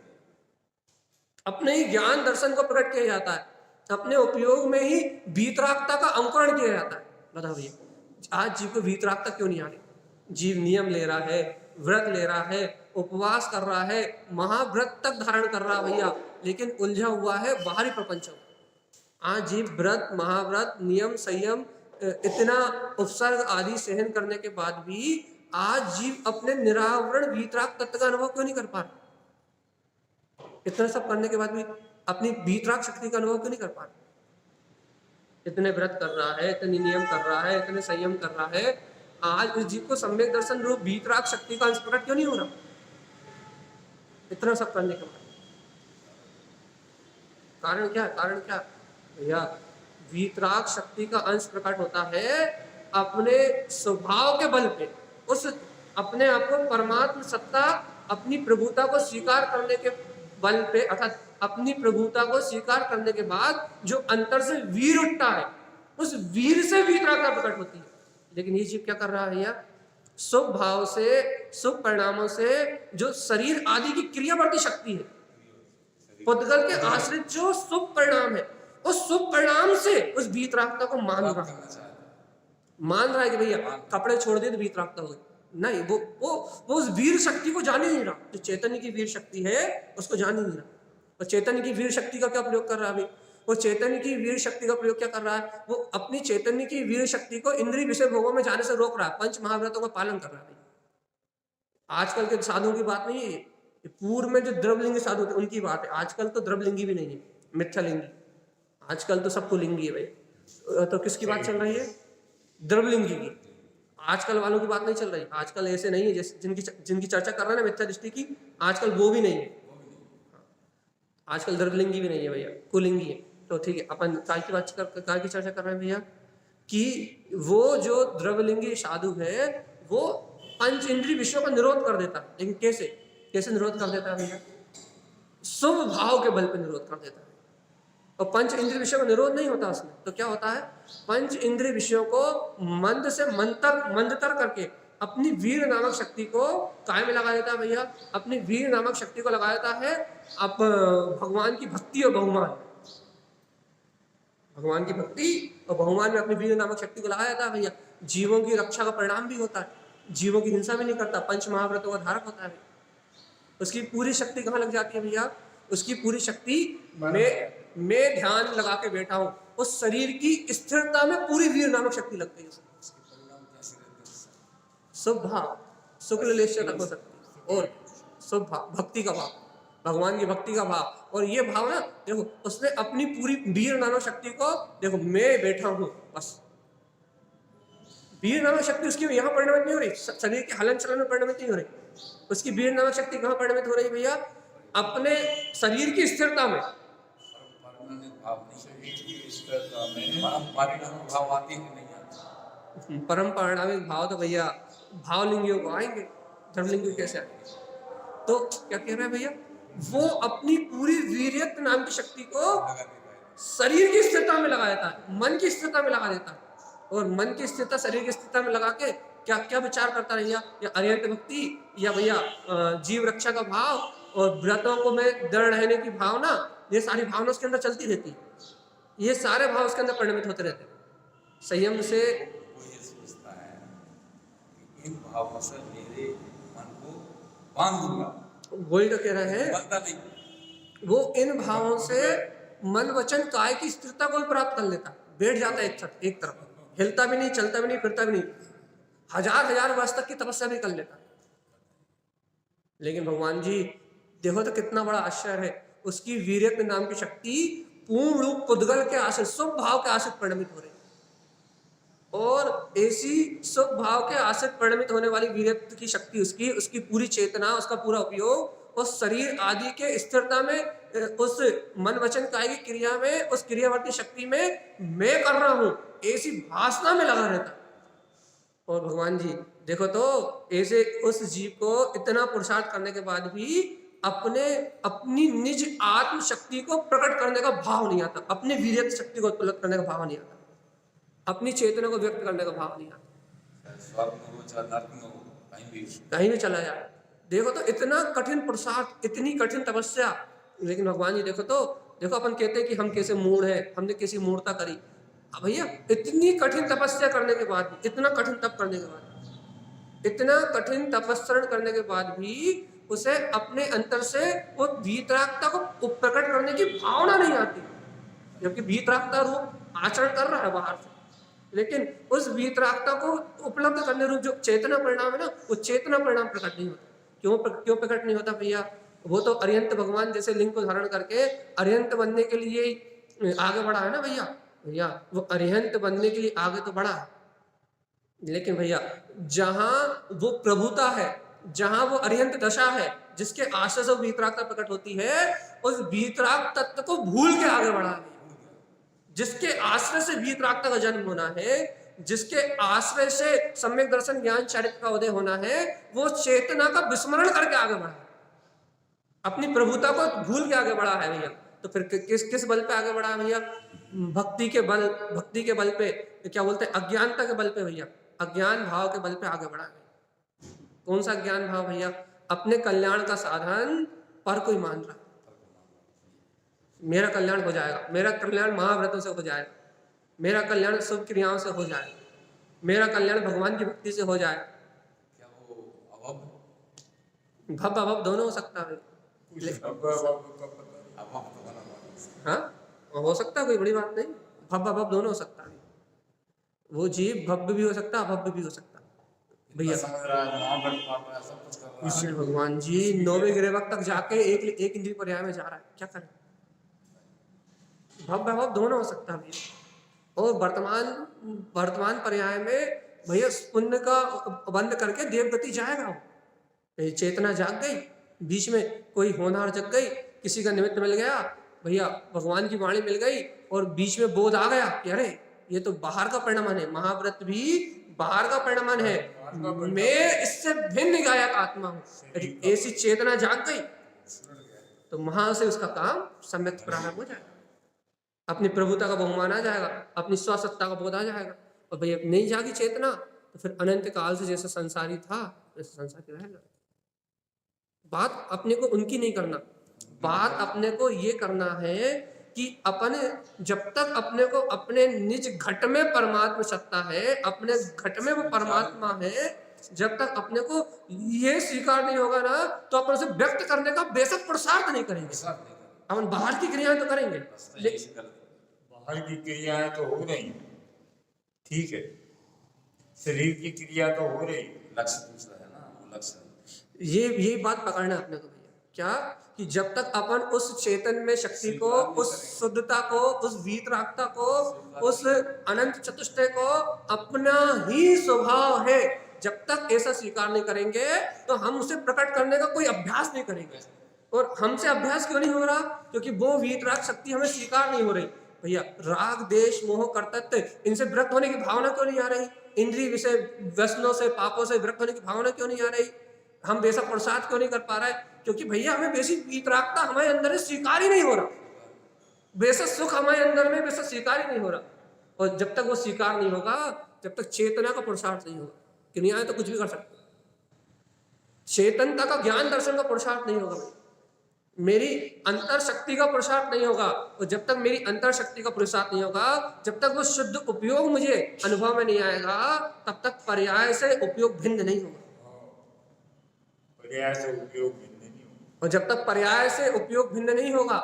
अपने ही ज्ञान दर्शन को प्रकट किया जाता है, अपने उपयोग में ही वीतरागता का अंकुरण किया जाता है। बताओ भैया आज जीव को वीतरागता क्यों नहीं आ रही? जीव नियम ले रहा है, व्रत ले रहा है, उपवास कर रहा है, महाव्रत तक धारण कर रहा है भैया, लेकिन उलझा हुआ है बाहरी प्रपंचों। आज जीव व्रत, महाव्रत, नियम, संयम, इतना उपसर्ग आदि सहन करने के बाद भी आज जीव अपने निरावरण वीतराग तत्व का अनुभव क्यों नहीं कर पा रहा? इतना सब करने के बाद भी अपनी वीतराग शक्ति का अनुभव क्यों नहीं कर पा रहा? इतने व्रत कर रहा है, इतने नियम कर रहा है, इतने संयम कर रहा है, आज उस जीव को सम्यक दर्शन रूप वीतराग शक्ति का अंश प्रकट क्यों नहीं हो रहा? इतना सब करने के बाद कारण क्या है? कारण क्या भैया? वीतराग शक्ति का अंश प्रकट होता है अपने स्वभाव के बल पे, उस अपने आप को परमात्म सत्ता, अपनी प्रभुता को स्वीकार करने के बल पे, अर्थात अपनी प्रभुता को स्वीकार करने के बाद जो अंतर से वीर उठता है, उस वीर से वीतरागता प्रकट होती है। लेकिन ये जीव क्या कर रहा है भैया? शुभ भाव से, शुभ परिणामों से जो शरीर आदि की क्रियावर्ती शक्ति है, पुद्गल के आश्रित जो शुभ परिणाम है, उस शुभ परिणाम से उस वीतरागता को मान रहा है। करना चाहता है। मान रहा है कि भैया कपड़े छोड़ दिए तो वीतरागता हो गई। नहीं, वो उस वीर शक्ति को जान ही नहीं रहा। जो चैतन्य की वीर शक्ति है उसको जान ही नहीं रहा। और चैतन्य की वीर शक्ति का क्या प्रयोग कर रहा है अभी? वो चैतन्य की वीर शक्ति का प्रयोग क्या कर रहा है? वो अपनी चैतन्य की वीर शक्ति को इंद्रिय विषय भोगों में जाने से रोक रहा है, पंच महाव्रतों का पालन कर रहा है। आजकल के साधुओं की बात नहीं है ये, पूर्व में जो द्रवलिंगी साधु थे उनकी बात है। आजकल तो द्रवलिंगी भी नहीं है, मिथ्यालिंगी। आजकल तो सबको लिंगी है भाई। तो किसकी बात चल रही है? द्रवलिंगी की। आजकल वालों की बात नहीं चल रही। आजकल ऐसे नहीं है जैसे जिनकी चर्चा कर रहे हैं ना मिथ्या दृष्टि की, आजकल वो भी नहीं है। आजकल द्रवलिंगी भी नहीं है भैया, कुलिंगी है। तो ठीक है, अपन काय की चर्चा कर रहे हैं भैया कि वो जो द्रवलिंगी साधु है वो पंच इंद्रिय विषयों का निरोध कर देता है। लेकिन कैसे निरोध कर देता है भैया? शुभ भाव के बल पर निरोध कर देता है। और पंच इंद्रिय विषयों का निरोध नहीं होता उसमें, तो क्या होता है? पंच इंद्रिय विषयों को मंद से मंदतर करके अपनी वीर नामक शक्ति को काय में लगा देता है भैया? अपनी वीर नामक शक्ति को लगा देता है अब भगवान की भक्ति और बहुमान, भगवान की भक्ति और बहुमान में अपनी वीर नामक शक्ति को लगाया था भैया। जीवों की रक्षा का परिणाम भी होता है, जीवों की हिंसा भी नहीं करता, पंच महाव्रतों का धारक होता है। उसकी पूरी शक्ति कहाँ लग जाती है भैया? उसकी पूरी शक्ति मैं ध्यान लगा के बैठा हूं, उस शरीर की स्थिरता में पूरी वीर नामक शक्ति लगती है। शुभ भाव, शुक्ल लेश्य तक हो सकती है, और शुभ भाव, भक्ति का भाव, भगवान की भक्ति का भाव। और ये भाव ना देखो, उसने अपनी पूरी वीर नामक शक्ति को, देखो मैं बैठा हूं बस, वीर नामक शक्ति उसकी यहाँ परिणमित नहीं हो रही, शरीर के हलन चलन में परिणमित नहीं हो रही। उसकी वीर नामक शक्ति कहाँ परिणमित हो रही है भैया? अपने शरीर की स्थिरता में। परम पारिणामिक भाव तो भैया भावलिंगियों को आएंगे, धर्मलिंगियों कैसे आएंगे? तो क्या कह रहे हैं भैया? वो अपनी पूरी वीर्यत्व नाम की शक्ति को शरीर की स्थिरता में लगा देता है, मन की स्थिरता में लगा देता है। और मन की स्थिरता शरीर की स्थिरता में लगा के क्या क्या विचार करता है भैया? या अरिहंत भक्ति, या भैया जीव रक्षा का भाव, और व्रतों को में दृढ़ रहने की भावना, ये सारी भावना उसके अंदर चलती रहती है। ये सारे भाव उसके अंदर परिणमित होते रहते हैं। संयम से ये सोचता है कि इन भावों से मेरे मन को बांध दूंगा, वही तो कह रहे हैं, बनता नहीं। वो इन भावों से मन वचन काय की स्थिरता को भी प्राप्त कर लेता है, बैठ जाता है एक तरफ, हिलता भी नहीं, चलता भी नहीं, फिरता भी नहीं, हजार वर्ष तक की तपस्या भी कर लेता है। लेकिन भगवान जी देखो तो कितना बड़ा आश्चर्य है, उसकी वीर्यत्व नाम की शक्ति पूर्ण रूप पुद्गल के आश्रित शुभ भाव के आश्रित परिणमित हो रही है। और ऐसी शुभ भाव के आश्रित परिणमित होने वाली वीर्यत्व की शक्ति उसकी पूरी चेतना, उसका पूरा उपयोग उस शरीर आदि के स्थिरता में, उस मन वचन काय की क्रिया में, उस क्रियावर्ती शक्ति में मैं कर रहा हूं, ऐसी भासना में लगा रहता है। और भगवान जी देखो तो ऐसे उस जीव को इतना पुरुषार्थ करने के बाद भी अपनी निज आत्म शक्ति को प्रकट करने का भाव नहीं आता, अपने वीर्यत्व शक्ति को उत्पन्न करने का भाव नहीं आता, अपनी चेतना को व्यक्त करने का भाव नहीं आता। स्वर्ग में हो चाहे नरक में हो, कहीं भी चला जाए। देखो तो इतना कठिन पुरुषार्थ, इतनी कठिन तपस्या, लेकिन भगवान जी देखो तो, देखो अपन कहते हैं कि हम कैसे मूढ़ है, हमने कैसी मूढ़ता करी। भैया इतनी कठिन तपस्या करने के बाद भी, इतना कठिन तप करने के बाद, इतना कठिन तपस्या करने के बाद भी उसे अपने अंतर से वो वीतरागता को प्रकट करने की भावना नहीं आती, जबकि वीतरागता रूप आचरण कर रहा है बाहर से, लेकिन उस वीतरागता को उपलब्ध करने रूप जो चेतना परिणाम है ना, वो चेतना परिणाम प्रकट नहीं होता। क्यों प्रकट नहीं होता भैया? वो तो अरिहंत भगवान जैसे लिंग को धारण करके अरिहंत बनने के लिए आगे बढ़ा है ना भैया वो अरिहंत बनने के लिए आगे तो बढ़ा है। लेकिन भैया जहां वो प्रभुता है, जहां वो अरिहंत दशा है, जिसके आश्रय से वीतरागता प्रकट होती है, उस वीतराग तत्व को भूल के आगे बढ़ा है। जिसके आश्रय से वीतरागता का जन्म होना है, जिसके आश्रय से सम्यक दर्शन ज्ञान चरित्र का उदय होना है, वो चेतना का विस्मरण करके आगे बढ़ा है, अपनी प्रभुता को भूल के आगे बढ़ा है भैया। तो फिर किस बल पे आगे बढ़ा है भैया? भक्ति के बल पे, क्या बोलते हैं, अज्ञानता के बल पे भैया, अज्ञान भाव के बल पे आगे बढ़ा है। कौन सा ज्ञान भाव भैया? अपने कल्याण का साधन पर कोई मान रहा, मेरा कल्याण हो जाएगा, मेरा कल्याण महाव्रतों से हो जाएगा, मेरा कल्याण शुभ क्रियाओं से हो जाएगा, मेरा कल्याण भगवान की भक्ति से हो जाएगा। क्या वो भव अभव दोनों हो सकता है। हाँ, हो सकता है, कोई बड़ी बात नहीं, भव अभव दोनों हो सकता है। वो जीव भव्य भी हो सकता है, अभव्य भी हो सकता है भैया। समझ रहा है, महाव्रत पढ़ रहा है, सब कुछ कर रहा है। भगवान जी 9वें गिरेवक तक जाके एक इंद्रिय पर्याय में जा रहा है, क्या करें? भव भव दोनों हो सकता है भैया। और वर्तमान पर्याय में भैया पुण्य का बंद करके देवगति जाएगा वो। चेतना जाग गई, बीच में कोई होनहार जग गई, किसी का निमित्त मिल गया भैया, भगवान की वाणी मिल गई, और बीच में बोध आ गया कि अरे ये तो बाहर का परिणाम है, महाव्रत भी बाहर का परिणाम है, मैं इससे भिन्न गायक आत्मा हूँ। ऐसी चेतना जाग गई तो वहां से उसका काम सम्यक प्रारंभ हो जाएगा, अपनी प्रभुता का बहुमान आ जाएगा, अपनी स्वसत्ता का बोध आ जाएगा। और भाई नहीं जागी चेतना तो फिर अनंत काल से जैसे संसारी था वैसे संसारी रहेगा। बात अपने को उनकी नहीं करना, बात अपने को ये करना है कि अपने जब तक अपने को अपने निज घट में परमात्मा सत्ता है, अपने घट में वो परमात्मा है, जब तक अपने को ये स्वीकार नहीं होगा ना, तो अपन उसे व्यक्त करने का बेशक पुरुषार्थ नहीं करेंगे। अपन बाहर की क्रियाएं तो करेंगे, बाहर की क्रियाएं तो हो रही, ठीक है, शरीर की क्रिया तो हो रही, लक्ष्य दूसरा है ना, वो लक्ष्य ये बात पकड़ना है अपने को भैया, क्या कि जब तक अपन उस चेतन में शक्ति को, उस शुद्धता को, उस वीतरागता को, उस अनंत चतुष्टय को अपना ही स्वभाव है, जब तक ऐसा स्वीकार नहीं करेंगे तो हम उसे प्रकट करने का कोई अभ्यास नहीं करेंगे। और हमसे अभ्यास क्यों नहीं हो रहा? क्योंकि वो वीतराग शक्ति हमें स्वीकार नहीं हो रही भैया। राग देश मोह कर्तृत्व, इनसे विरक्त होने की भावना क्यों नहीं आ रही? इंद्रिय विषय व्यसनों से, पापों से विरक्त होने की भावना क्यों नहीं आ रही? हम बेशक प्रसाद क्यों नहीं कर पा रहे? क्योंकि भैया हमें बेसिक वीतरागता हमारे अंदर स्वीकार ही नहीं हो रहा, बेशक सुख हमारे अंदर में बेशक स्वीकार ही नहीं हो रहा। और जब तक वो स्वीकार नहीं होगा, जब तक चेतना का पुरुषार्थ नहीं होगा, क्रियाएं तो कुछ भी कर सकते, चेतनता का ज्ञान दर्शन का पुरुषार्थ नहीं होगा भाई, मेरी अंतर शक्ति का पुरुषार्थ नहीं होगा। और जब तक मेरी अंतर शक्ति का पुरुषार्थ नहीं होगा, जब तक वो शुद्ध उपयोग मुझे अनुभव में नहीं आएगा, तब तक पर्याय से उपयोग भिन्न नहीं होगा। पर्याय से उपयोग भिन्न नहीं होगा। और जब तक पर्याय से उपयोग भिन्न नहीं होगा,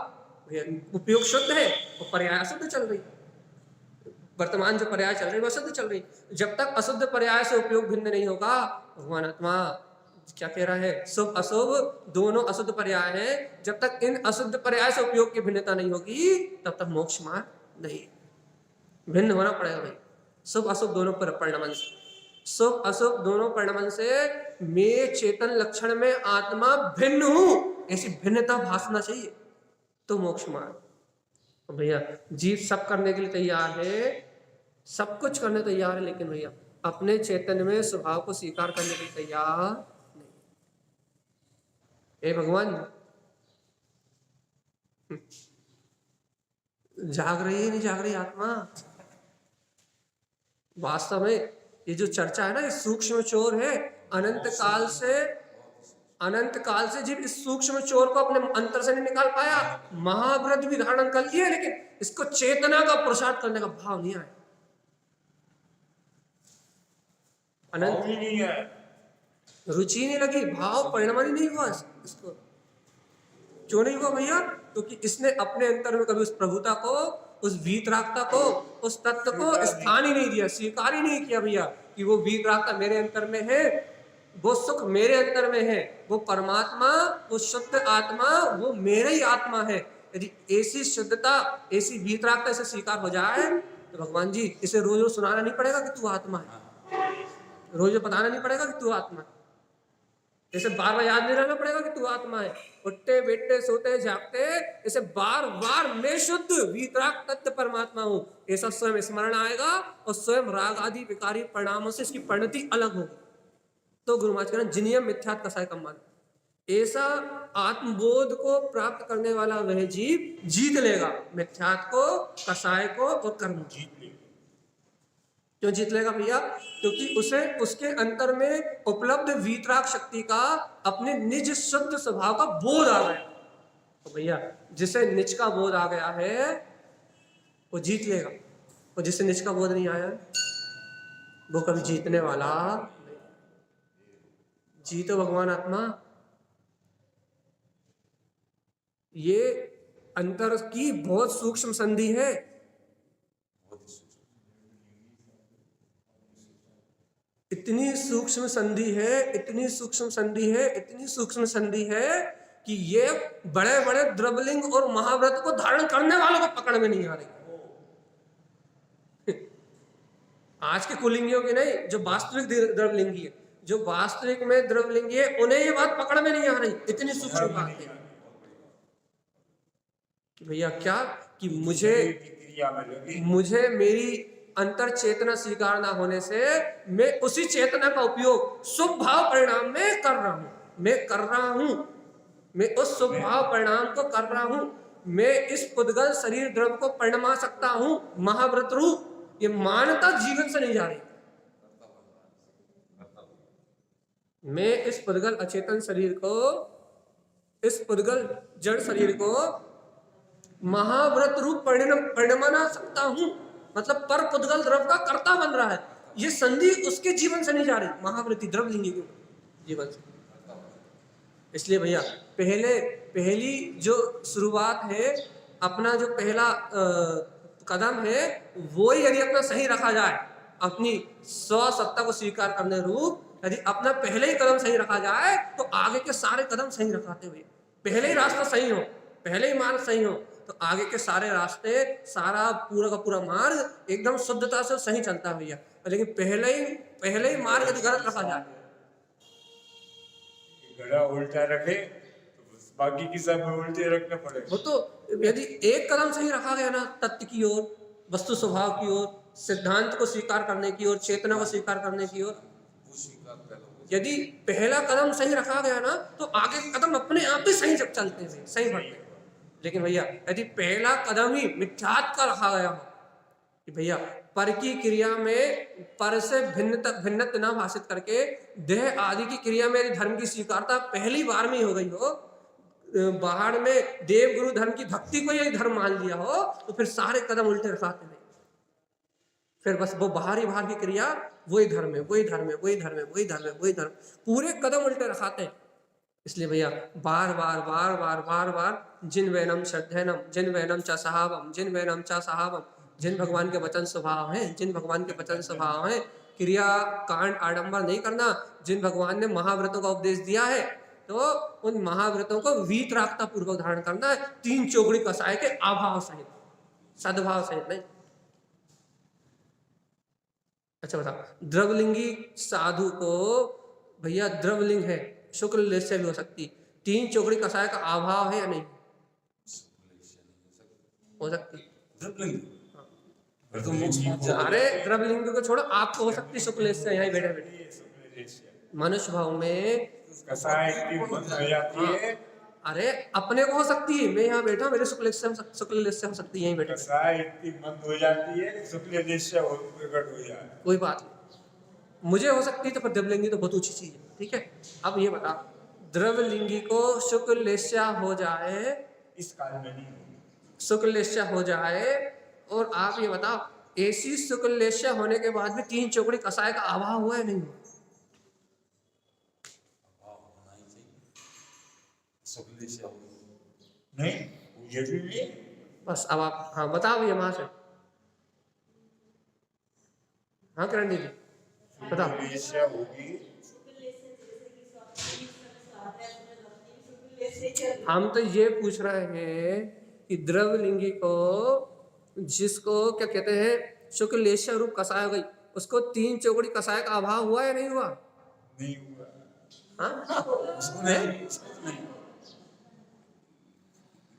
उपयोग शुद्ध है और पर्याय अशुद्ध चल रही, वर्तमान जो पर्याय चल रही है वो अशुद्ध चल रही। जब तक अशुद्ध पर्याय से उपयोग भिन्न नहीं होगा, भगवान आत्मा क्या कह रहा है? शुभ अशुभ दोनों अशुद्ध पर्याय हैं, जब तक इन अशुद्ध पर्याय से उपयोग की भिन्नता नहीं होगी तब तक मोक्ष मार्ग नहीं, भिन्न होना पड़ेगा भाई। शुभ अशुभ दोनों पर परिणमन से, शुभ अशुभ दोनों परिणमन से मैं चेतन लक्षण में आत्मा भिन्न हूं, ऐसी भिन्नता भासना चाहिए तो मोक्ष मार्ग। तो भैया जीव सब करने के लिए तैयार है, सब कुछ करने तैयार है, लेकिन भैया अपने चेतन में स्वभाव को स्वीकार करने के लिए तैयार नहीं। हे भगवान, जाग रही है नहीं जाग रही आत्मा? वास्तव में ये जो चर्चा है ना, ये सूक्ष्म चोर है। अनंत काल से जीव इस सूक्ष्म चोर को अपने अंतर से नहीं निकाल पाया, महाव्रत भी धारण कर लिए, लेकिन इसको चेतना का पुरुषार्थ करने का भाव नहीं आया। अनंत ही नहीं है, रुचि नहीं लगी, भाव परिणाम ही नहीं हुआ इसको। क्यों नहीं हुआ भैया? क्योंकि इसने अपने अंतर में कभी उस प्रभुता को, उस वीतरागता को, उस तत्व को स्थान ही नहीं दिया, स्वीकार ही नहीं किया भैया कि वो वीतरागता मेरे अंतर में है, वो सुख मेरे अंतर में है, वो परमात्मा, वो शुद्ध आत्मा, वो मेरे ही आत्मा है। यदि ऐसी शुद्धता, ऐसी वीतरागता इसे स्वीकार हो जाए तो भगवान जी इसे रोज रोज सुनाना नहीं पड़ेगा कि तू आत्मा है, रोज बताना नहीं पड़ेगा कि तू आत्मा है। इसे बार बार याद नहीं रहना पड़ेगा कि तू आत्मा है। उठते बैठते सोते जागते इसे बार बार मैं शुद्ध वीतराग तत्व परमात्मा हूं, ऐसा स्वयं स्मरण आएगा और स्वयं राग आदि विकारी परिणामों से इसकी परिणति अलग होगी। तो गुरु महाराज कह रहे हैं जिनियम मिथ्यात कसाय कम्मान, ऐसा आत्मबोध को प्राप्त करने वाला वह जीव जीत लेगा मिथ्यात को, कसाय को और कर्म को। जीत ले। क्यों जीत लेगा भैया? क्योंकि उसे उसके अंतर में उपलब्ध वीतराग शक्ति का अपने निज शुद्ध स्वभाव का बोध आ गया। तो भैया जिसे निज का बोध आ गया है वो जीत लेगा, और जिसे निज का बोध नहीं आया वो कभी जीतने वाला नहीं। जीतो भगवान आत्मा। ये अंतर की बहुत सूक्ष्म संधि है। इतनी सूक्ष्म संधि है, इतनी सूक्ष्म संधि है, इतनी सूक्ष्म संधि है कि ये बड़े बड़े द्रवलिंग और महाव्रत को धारण करने वालों को पकड़ में नहीं आ रही। आज के कुलिंगियों की नहीं, जो वास्तविक द्रवलिंगी है, जो वास्तविक में द्रवलिंगी है, उन्हें ये बात पकड़ में नहीं आ रही। इतनी सूक्ष्म बात है कि भैया क्या कि मुझे मेरी अंतर चेतना स्वीकार ना होने से मैं उसी चेतना का उपयोग शुभ भाव परिणाम में कर रहा हूं, मैं उस शुभ भाव परिणाम को कर रहा हूं। मैं इस पुद्गल शरीर द्रव को परिणमा सकता हूं महाव्रत रूप, ये मान्यता जीवन से नहीं जा रही। मैं इस पुद्गल अचेतन शरीर को, इस पुद्गल जड़ शरीर को महाव्रत रूप परिणमा सकता हूं, मतलब पर पुद्गल द्रव का कर्ता बन रहा है। ये संधि उसके जीवन से नहीं जा रही, महावृत्ति द्रवलिंगी के जीवन से। इसलिए भैया पहली जो शुरुआत है, अपना जो पहला कदम है, वो ही यदि अपना सही रखा जाए, अपनी स्व सत्ता को स्वीकार करने रूप यदि अपना पहले ही कदम सही रखा जाए तो आगे के सारे कदम सही रखाते हुए, पहले ही रास्ता सही हो, पहले ही मार्ग सही हो, तो आगे के सारे रास्ते, सारा पूरा का पूरा मार्ग एकदम शुद्धता से सही चलता है भैया। लेकिन पहले ही मार्ग यदि गलत रखा जाए, घड़ा उल्टा रखे तो बाकी की सब उल्टे रखना पड़ेगा। वो तो यदि एक कदम सही रखा गया ना, तत्व की ओर, वस्तु स्वभाव की ओर, सिद्धांत को स्वीकार करने की ओर, चेतना को स्वीकार करने की ओर, यदि पहला कदम सही रखा गया ना तो आगे कदम अपने आप ही सही जब चलते हैं, सही बढ़ते हैं। लेकिन भैया यदि पहला कदम ही मिथ्यात्व का रखा गया हो कि भैया पर की क्रिया में पर से भिन्नता ना भाषित करके देह आदि की क्रिया में यदि धर्म की स्वीकारता पहली बार में ही हो गई हो, बाहर में देव गुरु धर्म की भक्ति को यदि धर्म मान लिया हो, तो फिर सारे कदम उल्टे रखाते नहीं, फिर बस वो बाहर की क्रिया वही धर्म है, वही धर्म है, वही धर्म है, वही धर्म है, वही धर्म, पूरे कदम उल्टे रखाते हैं। इसलिए भैया बार बार जिन वैनम श्रद्धेनम जिन वैनम च सहावम जिन वैनम च सहावम, जिन भगवान के वचन स्वभाव हैं, जिन भगवान के वचन स्वभाव हैं, क्रिया कांड आडंबर नहीं करना। जिन भगवान ने महाव्रतों का उपदेश दिया है तो उन महाव्रतों को वीतरागता पूर्वक धारण करना है, 3 चौकड़ी कसाय के अभाव सहित, सद्भाव सहित नहीं। अच्छा बताओ, द्रवलिंगी साधु को भैया द्रवलिंग है, शुक्ल लेस्य भी हो सकती, 3 चौकड़ी कसाय का अभाव है या नहीं? हो सकती। अरे द्रवलिंग को छोड़ो, आपको हो सकती शुक्ल लेस्य, यहाँ बैठे बैठे मनुष्य भाव में कसाय की बंद हो जाती है। अरे अपने को हो सकती है, मैं यहाँ बैठा, मेरे शुक्ल लेस्य हो सकती है, यहीं बैठे। कसाय इतनी बंद हो जाती है, शुक्ल लेस्य प्रकट हो जाए, कोई बात नहीं, मुझे हो सकती है तो फिर द्रवलिंगी तो बहुत ऊंची चीज है, ठीक है। अब ये बता, द्रवलिंगी को शुक्ल लेस्य हो जाए, इस काल में नहीं होगी। शुक्ल लेस्य हो जाए, और आप ये बताओ ऐसी शुक्ल लेस्य होने के बाद भी 3 चौकड़ी कसाय का अभाव हुआ है नहीं हुआ? नहीं, ये भी नहीं। बस अब आप हाँ बताओ भैया वहां से, हाँ किरण दीदी बताओ। लेस्य होगी, हम तो ये पूछ रहे हैं कि द्रवलिंगी को, जिसको क्या कहते हैं शुक्ल लेस्य रूप कसाय हो गई, उसको 3 चौकड़ी कसाय का अभाव हुआ या नहीं हुआ? नहीं हुआ। हाँ उसको नहीं, उसको नहीं।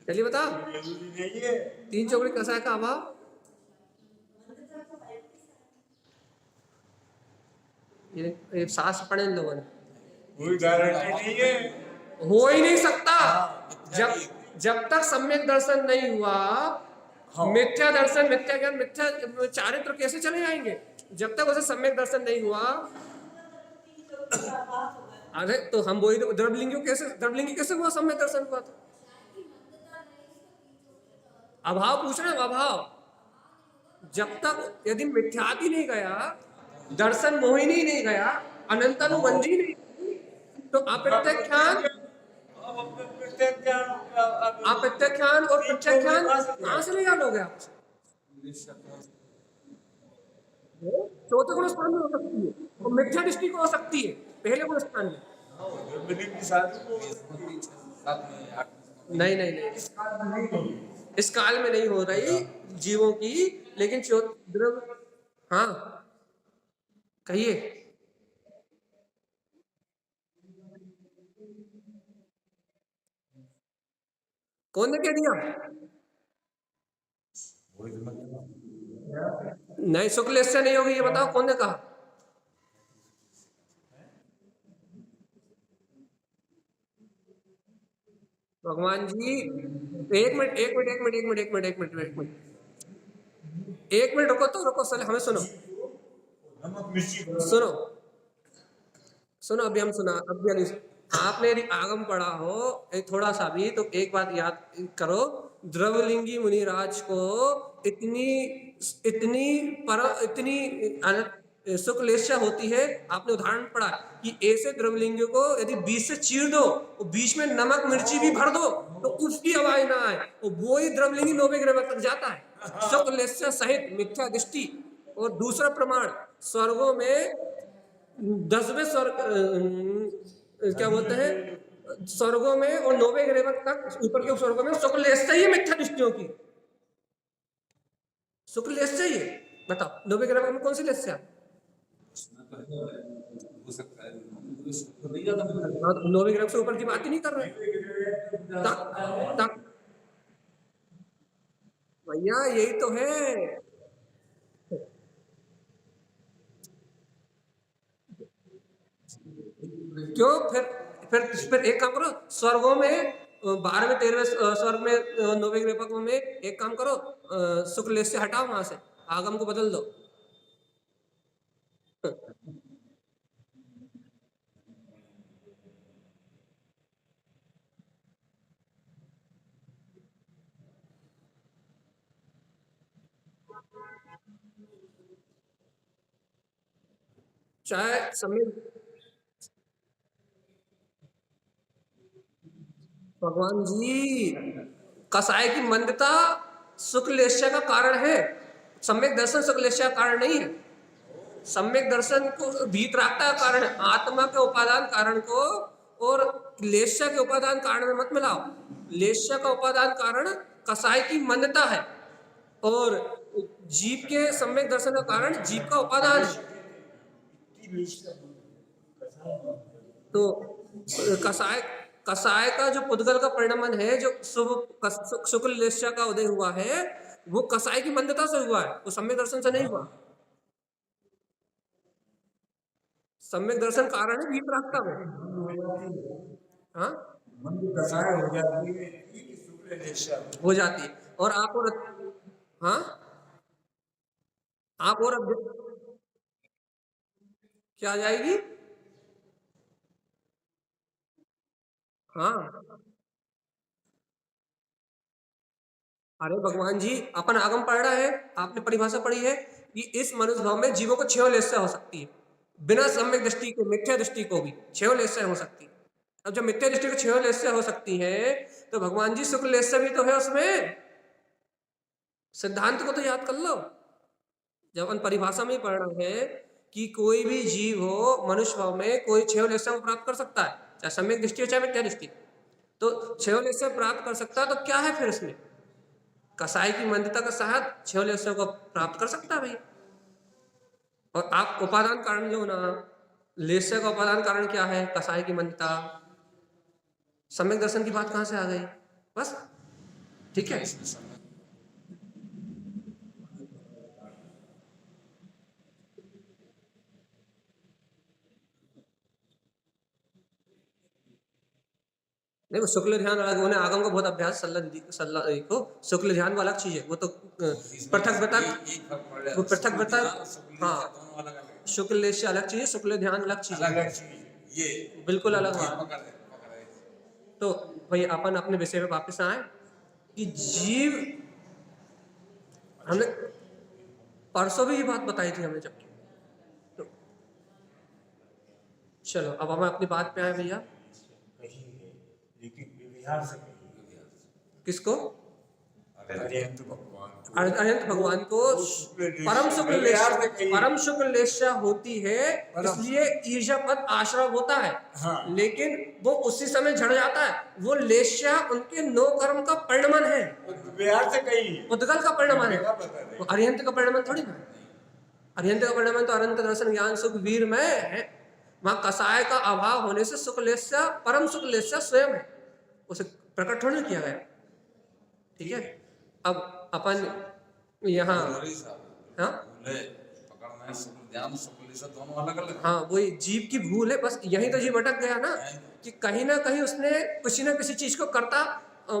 चलिए बता, जरूरी नहीं है। तीन चौकड़ी कसाय का अभाव, ये शास्त्र पढ़े इन लोगों ने, कोई गारंटी नहीं है। हो ही नहीं सकता। मिथ्या जब की जब तक सम्यक दर्शन नहीं हुआ, हाँ। मिथ्या दर्शन, मिथ्या ज्ञान, मिथ्या चारित्र कैसे चले जाएंगे? जब तक उसे सम्यक दर्शन नहीं हुआ। अरे तो हम वही तो, द्रवलिंगी कैसे हुआ? सम्यक दर्शन हुआ था। अभाव पूछ रहे हैं, अभाव। जब तक यदि मिथ्यादि नहीं गया, दर्शन मोहिनी नहीं गया, अनंतानुबंधी नहीं, तो अप्रत्यक्षान, अब अपने प्रत्याख्यान अप्रत्यक्षान और प्रत्यक्षान कहां से ले लोगे आप? चौथे गुण स्थान में हो सकती है और मिथ्या दृष्टि को हो सकती है पहले गुण स्थान में। की शादी को साथ में 8 नहीं नहीं नहीं, इस काल में नहीं हो रही जीवों की, लेकिन द्रव, हाँ कहिए। कौन ने कह दिया? नहीं, शुक्ल इससे नहीं होगी, ये बताओ कौन ने कहा? भगवान जी, एक मिनट एक मिनट एक मिनट एक मिनट एक मिनट एक मिनट एक मिनट एक मिनट रुको, तो रुको, हमें सुनो, नमक मिर्ची सुनो सुनो, अभी हम सुना, अभी नहीं आपने यदि आगम पढ़ा हो थोड़ा सा भी, तो एक बात याद करो, द्रवलिंगी मुनिराज को इतनी इतनी इतनी शुक्लेच्छा होती है। आपने उदाहरण पढ़ा कि ऐसे द्रवलिंग को यदि बीच से चीर दो और बीच में नमक मिर्ची भी भर दो तो उसकी आवाज ना आए, और वो ही द्रवलिंगी 9वें ग्रह तक जाता है, शुक्लेच्छा सहित मिथ्या दृष्टि। और दूसरा प्रमाण, स्वर्गों में 10वें स्वर्ग, क्या बोलते हैं, स्वर्गों में और 9वें ग्रह तक ऊपर के स्वर्गों में शुक्लेच्छा ही मिथ्या दृष्टियों की, शुक्लेच्छा ही है। बताओ 9वें ग्रह में कौन सी लेच्छा? हो सकता है, तो नहीं ज्यादा मिलता। 9वें ग्रह से ऊपर की बात ही नहीं कर रहे तक तक भैया, यही तो है। क्यों? फिर एक काम करो, स्वर्गों में 12वें 13वें स्वर्ग में 9वें ग्रह में एक काम करो, शुक्ल से हटाओ, वहां से आगम को बदल दो। चाहे समय, भगवान जी, कसाय की मंदता शुक्लेच्छा का कारण है, सम्यक दर्शन शुक्लेच्छा का कारण नहीं है। सम्यक दर्शन को भीतरागता का कारण है, आत्मा के उपादान कारण को और लेश्या के उपादान कारण में मत मिलाओ। लेश्या का उपादान कारण कसाय की मंदता है, और जीव के सम्यक दर्शन का कारण जीव का उपादान है। तो कसाय कसाय का जो पुद्गल का परिणमन है, जो शुक्ल लेश्या का उदय हुआ है, वो कसाय की मंदता से हुआ है, वो सम्यक दर्शन से नहीं हुआ। सम्यक दर्शन कारण है भीतरागता में। हाँ, हो जाती है। और आप और, हाँ, आप और क्या आ जाएगी? हाँ, अरे भगवान जी, अपन आगम पढ़ रहा है, आपने परिभाषा पढ़ी है कि इस मनुष्य भाव में जीवों को 6 लेस्या हो सकती है, बिना सम्यक दृष्टि के, मिथ्या दृष्टि को भी 6 लेस्या हो सकती है। अब जब मिथ्या दृष्टि को 6 लेस्या हो सकती है, तो भगवान जी शुक्ल लेस्या भी तो है उसमें। सिद्धांत को तो याद कर लो, जब अपन परिभाषा में ही पढ़ रहे हैं कि कोई भी जीव हो मनुष्य भाव में, कोई 6 लेस्या को प्राप्त कर सकता है, चाहे सम्यक दृष्टि हो चाहे मिथ्या दृष्टि। तो 6 लेस्या प्राप्त कर सकता है, तो क्या है फिर इसमें? कसाई की मंदता का साथ 6 लेस्यों को प्राप्त कर सकता है भाई। और आप उपादान कारण जो ना, लेस्य का उपादान कारण क्या है? कसाय की मंदता। सम्यक दर्शन की बात कहाँ से आ गई? बस, ठीक है। इसमें समय नहीं, वो शुक्ल ध्यान अलग, उन्हें आगम को बहुत अभ्यास सल्ला को शुक्ल ध्यान वो अलग चीज है, वो तो इसमें पृथक पृथक, एक फर्क पड़ वो जाता है। पृथक शुक्ल पृथक, ध्यान, शुक्ल हाँ, लेस्य दोनों अलग अलग है। शुक्ल लेस्य अलग चीज है, शुक्ल ध्यान अलग चीज अलग है, अलग चीज। ये बिल्कुल अलग ये बात। पकड़ रहे थे। तो भाई अपन अपने विषय में वापस आए कि जीव, हमने परसों भी ये बात बताई थी हमने जबकि। तो चलो अब हम अपनी बात पे आए भैया। कही है, लेकिन व्यवहार से कही है। किसको? अरिहंत भगवान को। अनंत भगवान को परम शुक्ल लेस्य, परम शुक्ल लेस्य होती है, इसलिए ईर्ष्या पद आश्रय होता है। हाँ। लेकिन वो उसी समय झड़ जाता है, वो लेस्य उनके नो कर्म का परिणमन है, व्यवहार से कही है। उद्गल का परिणमन है, बता रहे। वो अरिहंत का परिणमन थोड़ी ना है। अरिहंत का परिणमन तो अनंत दर्शन ज्ञान सुख वीर में है। वहां कसाय का अभाव होने से सुख लेस्य, परम सुख लेस्य स्वयं है, उसे प्रकट थोड़ी किया गया। ठीक है। अब अपन यहाँ, हरी साहब, हाँ भूले पकड़ना है, शुक्ल ध्यान, शुक्ल लेस्य दोनों अलग अलग। हाँ, वही जीव की भूल है, बस यही तो जीव अटक गया ना, कि कहीं ना कहीं उसने किसी ना किसी चीज को कर्ता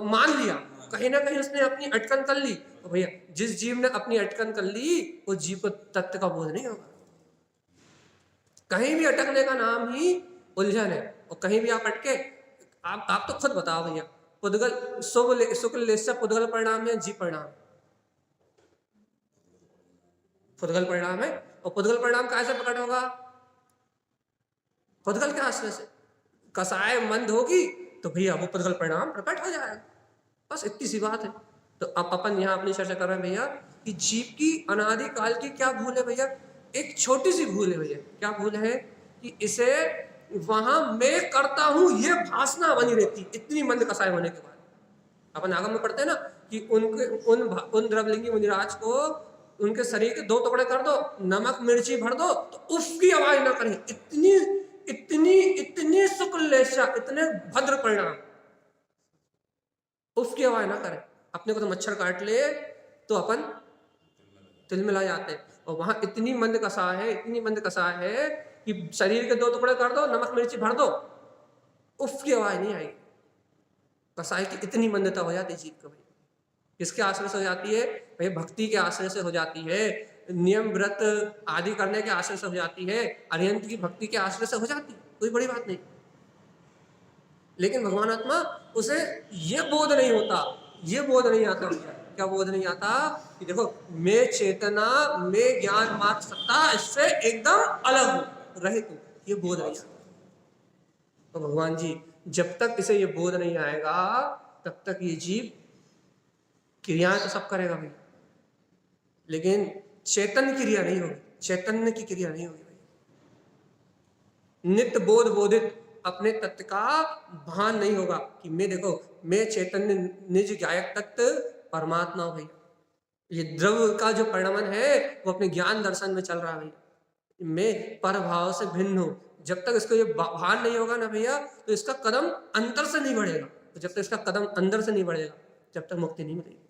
मान लिया, कहीं ना कहीं उसने अपनी अटकन कर ली। तो भैया जिस जीव ने अपनी अटकन कर ली, वो जीव को तत्व का बोध नहीं होगा। कहीं भी अटकने का नाम ही उलझन है, और कहीं भी आप अटके, आप तो खुद बताओ भैया, पुद्गल शुक्ल लेस्य पुद्गल परिणाम है, जीव परिणाम, पुद्गल परिणाम है। और पुद्गल परिणाम कैसे प्रकट होगा? पुद्गल के आश्रय से। कसाय मंद होगी तो भैया वो पुद्गल परिणाम प्रकट हो जाएगा, बस इतनी सी बात है। तो अब अपन यहाँ अपनी चर्चा कर रहे हैं भैया कि जीव की अनादि काल की क्या भूल है भैया? एक छोटी सी भूल है भैया। क्या भूल है? कि इसे वहां मैं करता हूं ये भासना बनी रहती, इतनी मंद कसाय होने के बाद। अपन आगम में पढ़ते हैं ना कि उनके उन द्रवलिंगी मुनिराज को उनके शरीर के 2 टुकड़े कर दो, नमक मिर्ची भर दो तो उफ की आवाज ना करें। इतनी इतनी इतनी शुक्ल लेस्य, इतने भद्र परिणाम, उफ की आवाज ना करें। अपने को तो मच्छर काट ले तो अपन तिलमिला जाते हैं, और वहां इतनी मंद कसा है, इतनी मंद कसा है कि शरीर के 2 टुकड़े कर दो, नमक मिर्ची भर दो, उफ की आवाज नहीं आएगी। कसाई की इतनी मंदता हो जाती है जीव को। भाई किसके आश्रय से हो जाती है? भाई भक्ति के आश्रय से हो जाती है, नियम व्रत आदि करने के आश्रय से हो जाती है, अरिहंत की भक्ति के आश्रय से हो जाती है, कोई बड़ी बात नहीं। लेकिन भगवान आत्मा उसे ये बोध नहीं होता, ये बोध नहीं आता भैया। क्या बोध नहीं आता? कि देखो मैं चेतना, मैं ज्ञान मार्ग सत्ता इससे एकदम अलग हूं, रहित हूं, ये बोध नहीं आता। तो भगवान जी जब तक इसे ये बोध नहीं आएगा तब तक ये जीव क्रियाएं तो सब करेगा भाई, लेकिन चैतन्य क्रिया नहीं होगी, चैतन्य की क्रिया नहीं होगी भाई। नित्य बोध बोधित अपने तत्व का भान नहीं होगा कि मैं देखो मैं चैतन्य निज गायक तत्व परमात्मा हूं भैया। ये द्रव्य का जो परिणमन है वो अपने ज्ञान दर्शन में चल रहा है भैया। मैं पर भाव से भिन्न हूं। जब तक इसको ये भान नहीं होगा ना भैया, तो इसका कदम अंतर से नहीं बढ़ेगा। तो जब तक इसका कदम अंदर से नहीं बढ़ेगा जब तक मुक्ति नहीं मिलेगी।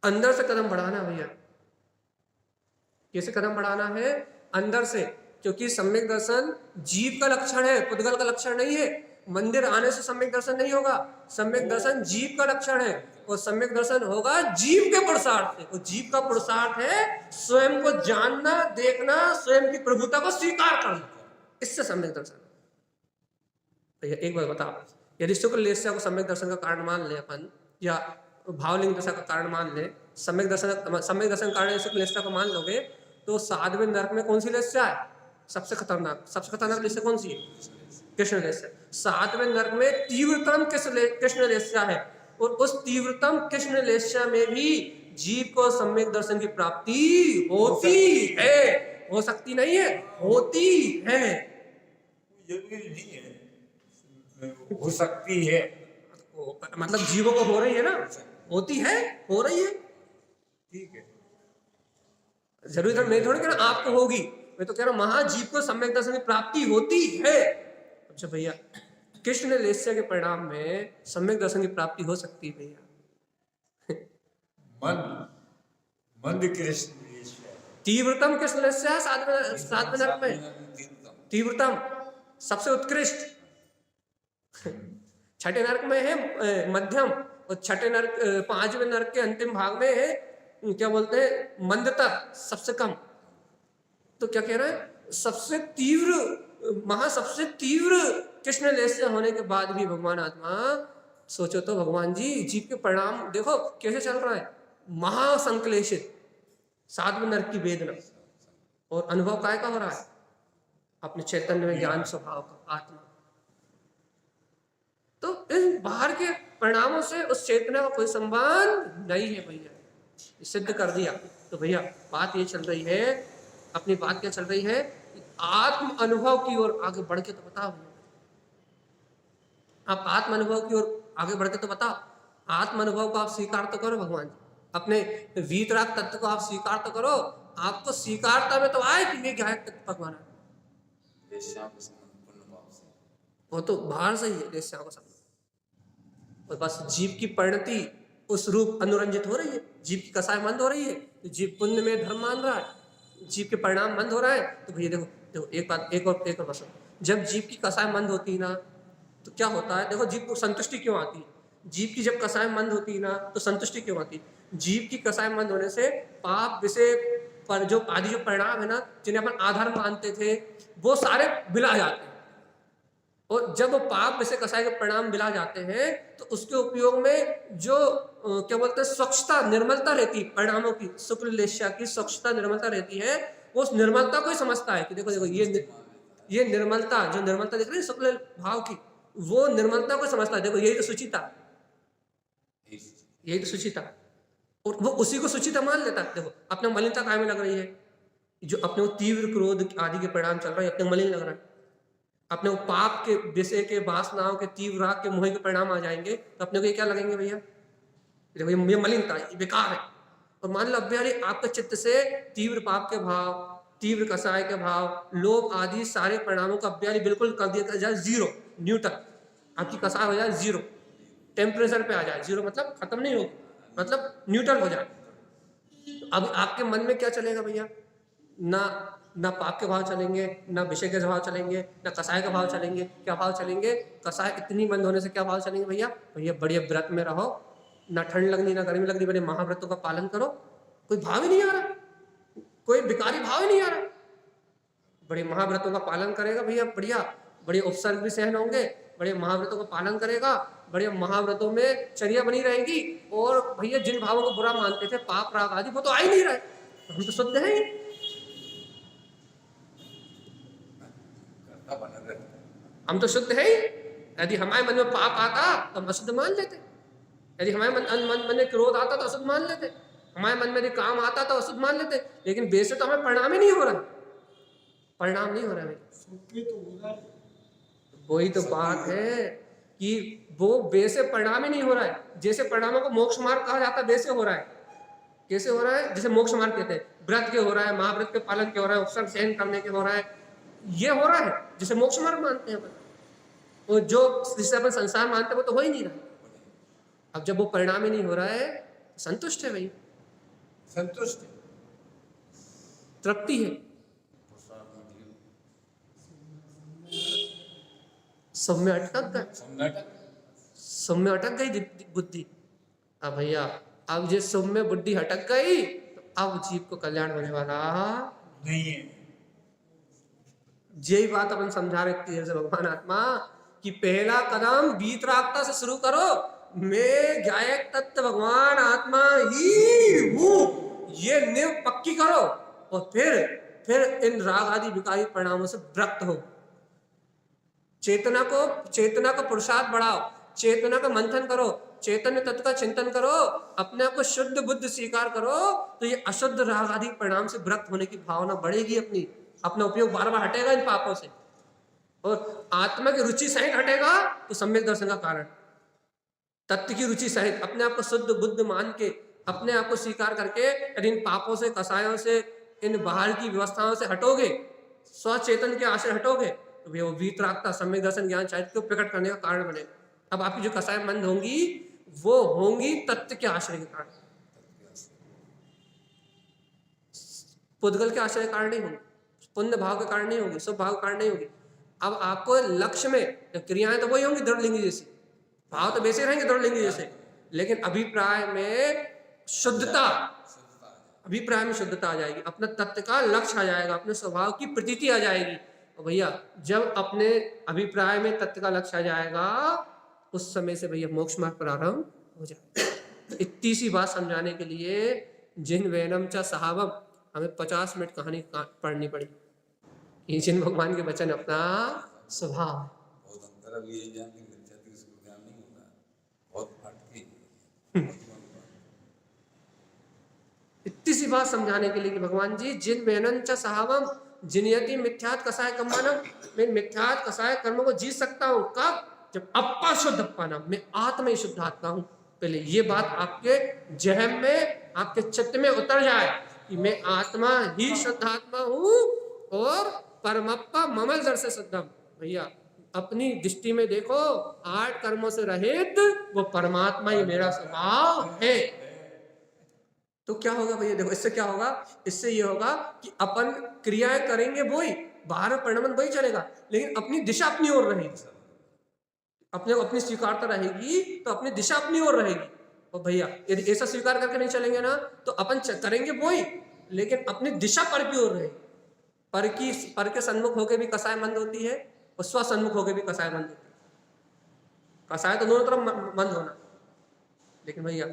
अंदर से कदम बढ़ाना भैया। कैसे कदम बढ़ाना है? अंदर से, क्योंकि सम्यक दर्शन जीव का लक्षण है, पुद्गल का लक्षण नहीं है। मंदिर आने से सम्यक दर्शन नहीं होगा, सम्यक दर्शन जीव का लक्षण है, और सम्यक दर्शन होगा जीव के पुरुषार्थ से। और जीव का पुरुषार्थ है स्वयं को जानना, देखना, स्वयं की प्रभुता को स्वीकार करना, इससे सम्यक दर्शन। भैया एक बात बताओ, यदि शुक्ल लेस्य को सम्यक दर्शन का कारण मान ले अपन, या भावलिंग दशा का कारण मान ले, सम्यक दर्शन कारण शुक्ल लेस्य को मान लोगे, तो 7वें नरक में कौन सी लेस्य है? सबसे खतरनाक लेस्य कौन सी है? कृष्ण लेस्य। 7वें नरक में तीव्रतम कृष्ण लेस्य है, और उस तीव्रतम कृष्ण लेस्य में भी जीव को सम्यक दर्शन की प्राप्ति होती है। हो सकती नहीं है, होती है। जरूरी नहीं है, हो सकती है, मतलब जीवों को हो रही है ना, होती है, हो रही है। ठीक है। जरूरी नहीं थोड़ी कि ना आपको होगी, मैं तो कह रहा हूं महाजीव को सम्यक दर्शन की प्राप्ति होती है। अच्छा भैया, कृष्ण लेस्य के परिणाम में सम्यक दर्शन की प्राप्ति हो सकती है भैया। मंद मंद कृष्ण लेस्य। तीव्रतम कृष्ण लेस्य सातवें नरक में, तीव्रतम सबसे उत्कृष्ट। छठे नरक में है मध्यम, और छठे नरक 5वें नरक के अंतिम भाग में है क्या बोलते हैं मंदतर, सबसे कम। तो क्या कह रहा है, सबसे तीव्र सबसे तीव्र कृष्ण लेस्य होने के बाद भी भगवान आत्मा, सोचो तो भगवान जी जीव के परिणाम देखो कैसे चल रहा है, महासंक्लेशित 7वें नरक की वेदना, और अनुभव काय का हो रहा है, अपने चैतन्य में ज्ञान स्वभाव का, आत्मा। तो इन बाहर के परिणामों से उस चेतना का कोई संबंध नहीं है भैया, सिद्ध कर दिया। तो भैया बात ये चल रही है, अपनी बात क्या चल रही है, आत्म अनुभव की ओर आगे बढ़ के तो बताओ। आप आत्म अनुभव की ओर आगे बढ़ के तो बताओ, आत्म अनुभव को आप स्वीकार तो करो भगवान जी, अपने वीतराग तत्व को आप स्वीकार तो करो। आपको स्वीकारता में तो आए कि मैं गायक तत्व भगवान है, वो तो बाहर से ही है देश को सब, और बस जीव की परिणति उस रूप अनुरंजित हो रही है, जीव की कसाय मंद हो रही है, तो जीव पुण्य में धर्म मान रहा है, जीव के परिणाम मंद हो रहा है। तो भैया देखो देखो एक बात, एक और बस, जब जीव की कसाय मंद होती है ना तो क्या होता है, देखो जीव को संतुष्टि क्यों आती है, जीव की जब कसाय मंद होती है ना तो संतुष्टि क्यों आती है, जीव की कसाय मंद होने से पाप विषय पर जो आदि जो परिणाम है ना, जिन्हें अपन आधार मानते थे, वो सारे बिला जाते हैं। और जब वो पाप विषय कसाय के परिणाम बिला जाते हैं तो उसके उपयोग में जो क्या बोलते हैं स्वच्छता निर्मलता रहती है, परिणामों की शुक्ल लेस्या की स्वच्छता निर्मलता रहती है, वो उस निर्मलता को ही समझता है कि देखो देखो ये निर्मलता, जो निर्मलता दिख रही है शुक्ल भाव की, वो निर्मलता को समझता है, देखो यही तो शुचिता, यही तो शुचिता, और वो उसी को शुचिता मान लेता है। देखो अपने मलिनता काय में लग रही है, जो अपने तीव्र क्रोध आदि के परिणाम चल रहा है, अपने मलिन लग रहा है, अपने वो पाप के विषय के वासनाओं के तीव्र राग के मोह के परिणाम आ जाएंगे, तो अपने को ये क्या लगेंगे भैया, देखो ये मलिनता, ये बेकार है। और मान लो अब आपके चित्त से तीव्र पाप के भाव, तीव्र कसाय के भाव, लोभ आदि सारे परिणामों का अभ्यारी बिल्कुल कर दिया जाए जीरो, न्यूटन, आपकी कसाय हो जाए जीरो, टेम्परेचर पे आ जाए जीरो, मतलब खत्म नहीं होगी, मतलब न्यूट्रल हो जाए। अब आपके मन में क्या चलेगा भैया, ना पाप के भाव चलेंगे, ना विषय के भाव चलेंगे, ना कसाय का भाव चलेंगे, क्या भाव चलेंगे, कसाय इतनी मंद होने से क्या भाव चलेंगे भैया, भैया बढ़िया व्रत में रहो, ना ठंड लगनी ना गर्मी लगनी, बड़े महाव्रतों का पालन करो, कोई भाव ही नहीं आ रहा, कोई विकारी भाव ही नहीं आ रहा, बड़े महाव्रतों का पालन करेगा भैया, बढ़िया बड़े उपसर्ग भी सहन होंगे, बड़े महाव्रतों का पालन करेगा, बड़े महाव्रतों में चर्या बनी रहेगी, और भैया जिन भावों को बुरा मानते थे पाप राग आदि वो तो आ ही नहीं रहे, हम तो शुद्ध हैं, हम तो शुद्ध है ही। यदि हमारे मन में पाप आता तो हम अशुद्ध मान लेते, यदि हमारे मन में क्रोध आता तो अशुद्ध मान लेते, हमारे मन में यदि काम आता तो अशुद्ध मान लेते, लेकिन वैसे तो हमें परिणाम ही नहीं हो रहा, परिणाम नहीं हो रहा है। वही तो बात है कि वो वैसे परिणाम ही नहीं हो रहा है, जैसे परिणामों को मोक्ष मार्ग कहा जाता है वैसे हो रहा है। कैसे हो रहा है, जैसे मोक्ष मार्ग कहते हैं, व्रत के हो रहा है, महाव्रत के पालन के हो रहा है, उपसर्ग सहन करने के हो रहा है, ये हो रहा है जिसे मोक्ष मार्ग मानते हैं अपन, और जो जिसे अपन संसार मानते हैं वो तो हो ही नहीं रहा। अब जब वो परिणाम ही नहीं हो रहा है, संतुष्ट है भाई, संतुष्ट है, तृप्ति है, सब में अटक गए, सब में अटक गई बुद्धि। अब भैया अब जिस सब में बुद्धि अटक गई तो अब जीव को कल्याण होने वाला नहीं है। यही बात अपन समझा रहे थे भगवान आत्मा कि पहला कदम वीतरागता से शुरू करो, मैं गायक तत्व भगवान आत्मा ही हूं, ये नींव पक्की करो, और फिर इन राग आदि विकारी परिणामों से विरक्त हो। चेतना को पुरुषार्थ बढ़ाओ, चेतना का मंथन करो, चैतन्य तत्व का चिंतन करो, अपने आप को शुद्ध बुद्ध स्वीकार करो, तो ये अशुद्ध राग आदि परिणाम से विरक्त होने की भावना बढ़ेगी, अपना उपयोग बार बार हटेगा इन पापों से, और आत्मा की रुचि सहित हटेगा तो सम्यक दर्शन का कारण, तत्व की रुचि सहित अपने आप को शुद्ध बुद्ध मान के, अपने आप को स्वीकार करके, यदि इन पापों से कसायों से इन बाहर की व्यवस्थाओं से हटोगे, स्वचेतन के आश्रय हटोगे, तो भैया वो वीतरागता, सम्यक दर्शन, ज्ञान, चारित्र्य को प्रकट करने का कारण बनेगा। अब आपकी जो कसाय मंद होंगी वो होंगी तत्व के आश्रय के कारण, पुद्गल के आश्रय के कारण नहीं होंगी, पुण्य भाव के कारण नहीं होगी, शुभ भाव के कारण नहीं होगी। अब आपको लक्ष्य में क्रियाएं तो वही होंगी दृढ़लिंगी जैसी, भाव तो वैसे रहेंगे दृढ़लिंगी जैसे, लेकिन अभिप्राय में शुद्धता, अभिप्राय में शुद्धता आ जाएगी, अपने तत्व का लक्ष्य आ जाएगा, अपने स्वभाव की प्रतीति आ जाएगी। और भैया जब अपने अभिप्राय में तत्व का लक्ष्य आ जाएगा उस समय से भैया मोक्ष मार्ग प्रारंभ हो जाएगा। तो इतनी सी बात समझाने के लिए जिन वैनम च सहावम हमें 50 मिनट कहानी पढ़नी पड़ी कि जिन भगवान के वचन अपना स्वभाव है। बहुत अंतर अब ये ज्ञान की मिथ्या थी, उसको ज्ञान नहीं होता, बहुत फटकी। इतनी सी बात समझाने के लिए कि भगवान जी जिन वैनम च सहावम जिनयति मिथ्यात कसाय कम्मानम, मैं मिथ्यात कसाय कर्मों को जीत सकता हूँ कब, जब अपा शुद्ध अपना, मैं आत्मा ही शुद्ध आत्मा हूँ। पहले ये बात आपके जहन में, आपके चित्त में उतर जाए कि मैं आत्मा ही शुद्ध आत्मा हूँ और परमप्पा ममल जर से शुद्धम। भैया अपनी दृष्टि में देखो, 8 कर्मों से रहित वो परमात्मा ही मेरा स्वभाव है। तो क्या होगा भैया, देखो इससे क्या होगा, इससे ये होगा कि अपन क्रियाएं करेंगे वही, बाहर परिणाम वही चलेगा, लेकिन अपनी दिशा अपनी ओर रहेगी, अपने अपनी स्वीकारता रहेगी तो अपनी दिशा अपनी ओर रहेगी। और भैया यदि ऐसा स्वीकार करके नहीं चलेंगे ना तो अपन करेंगे वही, लेकिन अपनी दिशा पर की ओर रहेगी। पर के सन्मुख होकर भी कसाय मंद होती है और स्व सन्मुख होकर भी कसाय मंद होती है। कसाय तो दोनों तरफ मंद होना, लेकिन भैया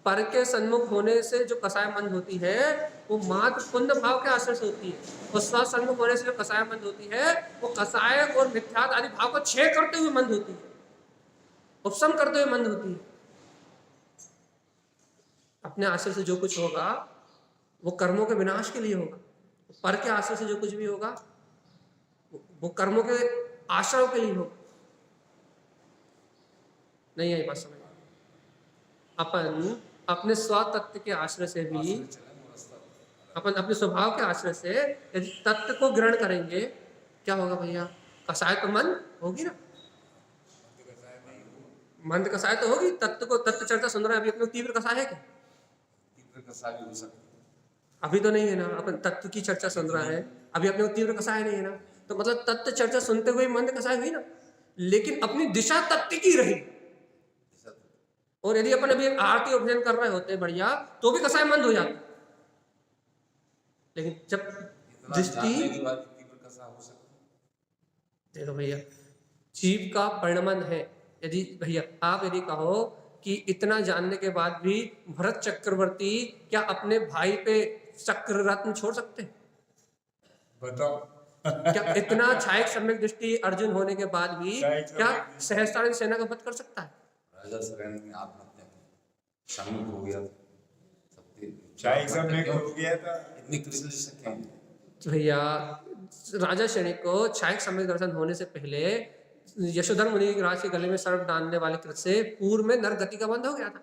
पर के सन्मुख होने से जो कसाय मंद होती है वो मात्र पुण्य भाव के आश्रय से होती है, और स्व सन्मुख होने से जो कसाय मंद होती है वो कसाय और मिथ्यात आदि भाव को छेद करते हुए मंद होती है, उपशम करते हुए मंद होती है। अपने आश्रय से जो कुछ होगा वो कर्मों के विनाश के लिए होगा, पर के आश्रय से जो कुछ भी होगा वो कर्मों के आश्रय के लिए होगा। नहीं आई बात समझ? अपन अपने स्वतत्व के आश्रय से भी, अपन अपने स्वभाव के आश्रय से यदि तत्व को ग्रहण करेंगे क्या होगा भैया, कसाय तो मन होगी ना, मंद कसाय तो होगी। तत्व को, तत्व चर्चा सुन रहे हैं अभी, अपने तीव्र कसाय है क्या? तीव्र कसाय भी हो सकती है, अभी तो नहीं है ना, अपन तत्व की चर्चा सुन रहा है अभी, अपने को तीव्र कसाय नहीं है ना, तो मतलब तत्व चर्चा सुनते हुए मंद कसाय हुई ना, लेकिन अपनी दिशा तत्व की रही। और यदि अपन अभी आरती उपजन कर रहे होते बढ़िया तो भी कसाय मंद हो जाता, लेकिन जब दृष्टि, देखो भैया जीव का परिणमन है। यदि भैया आप यदि कहो कि इतना जानने के बाद भी भरत चक्रवर्ती क्या अपने भाई पे चक्र रत्न छोड़ सकते? बताओ। क्या इतना छायक सम्यक दृष्टि अर्जुन होने के बाद भी क्या सहस्त्राणी सेना का वध कर सकता है? राजा सरेन ने आत्महत्या की, सम्मुख हो गया था, छायक सम्यक हो गया था, इतनी कृष्ण से क्या? भैया राजा श्रेणी को छायक सम्यक दर्शन होने से पहले यशोधर मुनि राज के गले में सर्प डालने वाले कृत से पूर्व में नरक गति का बंध हो गया था।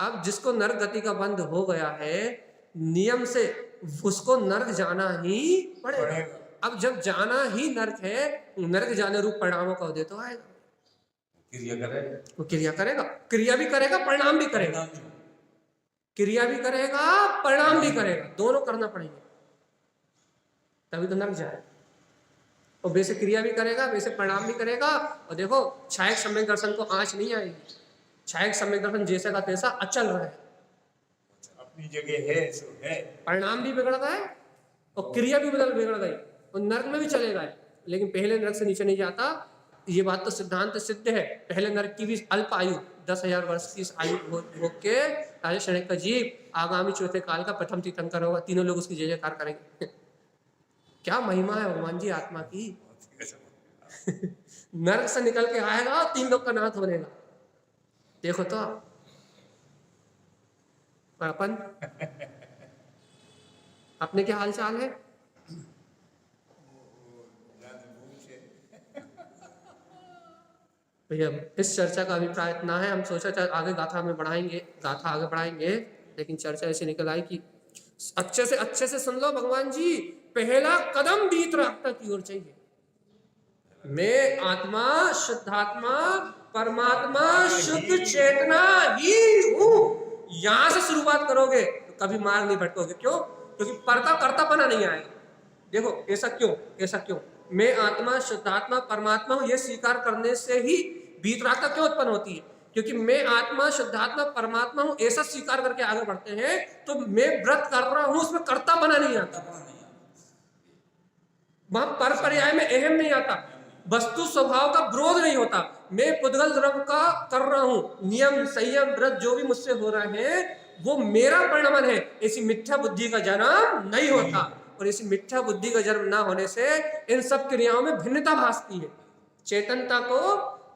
अब जिसको नरक गति का बंध हो गया है नियम से उसको नरक जाना ही पड़ेगा। अब जब जाना ही नरक है, नरक जाने रूप परिणामों का उदय तो आएगा, क्रिया करेगा, वो क्रिया करेगा, क्रिया भी करेगा परिणाम भी करेगा, क्रिया भी करेगा परिणाम भी करेगा, दोनों करना पड़ेगा तभी तो नरक जाए। और वैसे क्रिया भी करेगा वैसे परिणाम भी करेगा। और देखो छायक सम्यक दर्शन को आंच नहीं आएगी, छायक सम्यक दर्शन जैसा का तैसा अचल रहा है, अपनी जगह है सो है, परिणाम भी बिगड़ गए और क्रिया भी बिगड़ गई और नरक में भी चले गए, लेकिन पहले नरक से नीचे नहीं जाता। ये बात तो सिद्धांत सिद्ध है। पहले नरक की भी अल्प आयु 10,000 वर्ष की आयु भोग के राजा शनक का जीव आगामी चौथे काल का प्रथम तीर्थंकर होगा, तीनों लोग उसकी जय जयकार करेंगे। क्या महिमा है भगवान जी आत्मा की। नरक से निकल के आएगा और 3 लोग का नाथ बनेगा, देखो तो। पर अपन अपने क्या हाल चाल है? भैया इस चर्चा का अभिप्राय इतना है, हम सोचा आगे गाथा में बढ़ाएंगे, गाथा आगे बढ़ाएंगे, लेकिन चर्चा ऐसे निकल आई कि अच्छे से सुन लो भगवान जी, पहला कदम वीतरागता की ओर चाहिए। मैं आत्मा, शुद्धात्मा, परमात्मा, शुद्ध चेतना ही हूं। यहां से शुरुआत करोगे तो कभी मार्ग नहीं भटकोगे। क्यों? क्योंकि परता कर्तापना नहीं आएगा। देखो ऐसा क्यों? ऐसा क्यों? मैं आत्मा, शुद्धात्मा, परमात्मा हूं, यह स्वीकार करने से ही वीतरागता क्यों उत्पन्न होती है? क्योंकि मैं आत्मा, शुद्धात्मा, परमात्मा हूं ऐसा स्वीकार करके आगे बढ़ते हैं तो मैं व्रत कर रहा हूं, उसमें कर्तापना नहीं आता, वहां पर पर्याय में अहम नहीं आता, वस्तु स्वभाव का विरोध नहीं होता। मैं पुद्गल द्रव्य का कर रहा हूं, नियम संयम व्रत जो भी मुझसे हो रहे हैं वो मेरा परिणमन है। ऐसी मिथ्या बुद्धि का जन्म नहीं होता, और इसी मिथ्या बुद्धि का जन्म ना होने से इन सब क्रियाओं में भिन्नता भासती है। चेतनता को